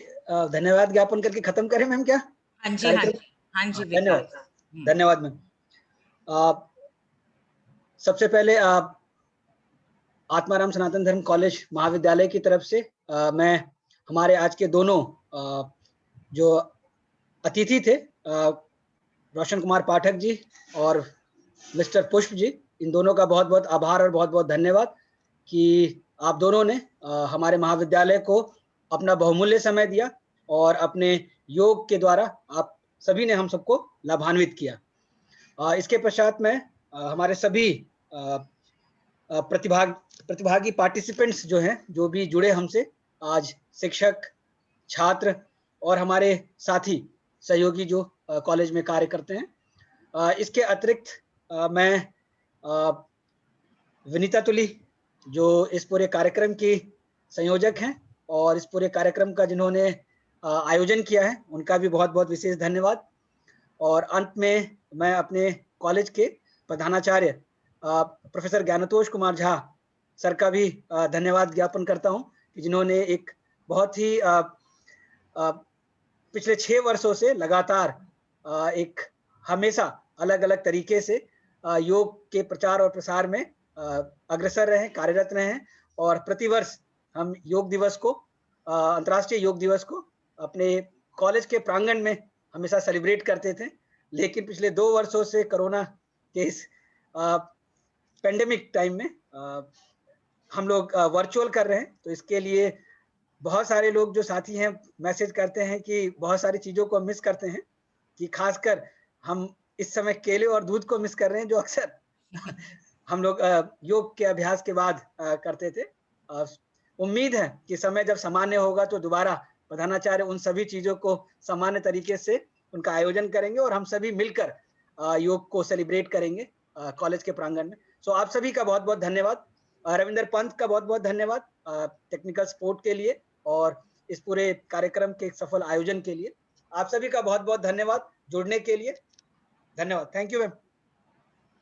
C: धन्यवाद ज्ञापन करके खत्म करें मैम क्या?
A: हाँ जी, हाँ जी, हाँ जी,
C: धन्यवाद, धन्यवाद मैम। सबसे पहले आत्माराम सनातन धर्म कॉलेज महाविद्यालय की तरफ से मैं हमारे आज के दोनों जो अतिथि थे, रोशन कुमार पाठक जी और मिस्टर पुष्प जी, इन दोनों का बहुत बहुत आभार और बहुत बहुत धन्यवाद कि आप दोनों ने हमारे महाविद्यालय को अपना बहुमूल्य समय दिया और अपने योग के द्वारा आप सभी ने हम सबको लाभान्वित किया। इसके पश्चात में हमारे सभी प्रतिभागी पार्टिसिपेंट्स जो हैं, जो भी जुड़े हमसे, आज शिक्षक, छात्र और हमारे साथी सहयोगी जो कॉलेज में कार्य करते हैं। इसके अतिरिक्त मैं विनीता तुली जो इस पूरे कार्यक्रम की संयोजक हैं और इस पूरे कार्यक्रम का जिन्होंने आयोजन किया है, उनका भी बहुत बहुत विशेष धन्यवाद। और अंत में मैं अपने कॉलेज के प्रधानाचार्य प्रोफेसर ज्ञानतोष कुमार झा सर का भी धन्यवाद ज्ञापन करता हूं कि जिन्होंने एक बहुत ही पिछले 6 वर्षों से लगातार एक हमेशा अलग अलग तरीके से योग के प्रचार और प्रसार में अग्रसर रहे, कार्यरत रहे हैं। और प्रतिवर्ष हम योग दिवस को, अंतर्राष्ट्रीय योग दिवस को अपने कॉलेज के प्रांगण में हमेशा सेलिब्रेट करते थे, लेकिन पिछले 2 वर्षों से कोरोना के इस पेंडेमिक टाइम में हम लोग वर्चुअल कर रहे हैं। तो इसके लिए बहुत सारे लोग जो साथी हैं मैसेज करते हैं कि बहुत सारी चीज़ों को मिस करते हैं, कि खासकर हम इस समय केले और दूध को मिस कर रहे हैं, जो अक्सर हम लोग योग के अभ्यास के बाद करते थे। उम्मीद है कि समय जब सामान्य होगा तो दोबारा प्रधानाचार्य उन सभी चीज़ों को सामान्य तरीके से उनका आयोजन करेंगे और हम सभी मिलकर योग को सेलिब्रेट करेंगे कॉलेज के प्रांगण में। सो आप सभी का बहुत बहुत धन्यवाद। रविंदर पंत का बहुत बहुत धन्यवाद टेक्निकल सपोर्ट के लिए और इस पूरे कार्यक्रम के सफल आयोजन के लिए। आप सभी का बहुत बहुत धन्यवाद जुड़ने के लिए। धन्यवाद। Thank you ma'am.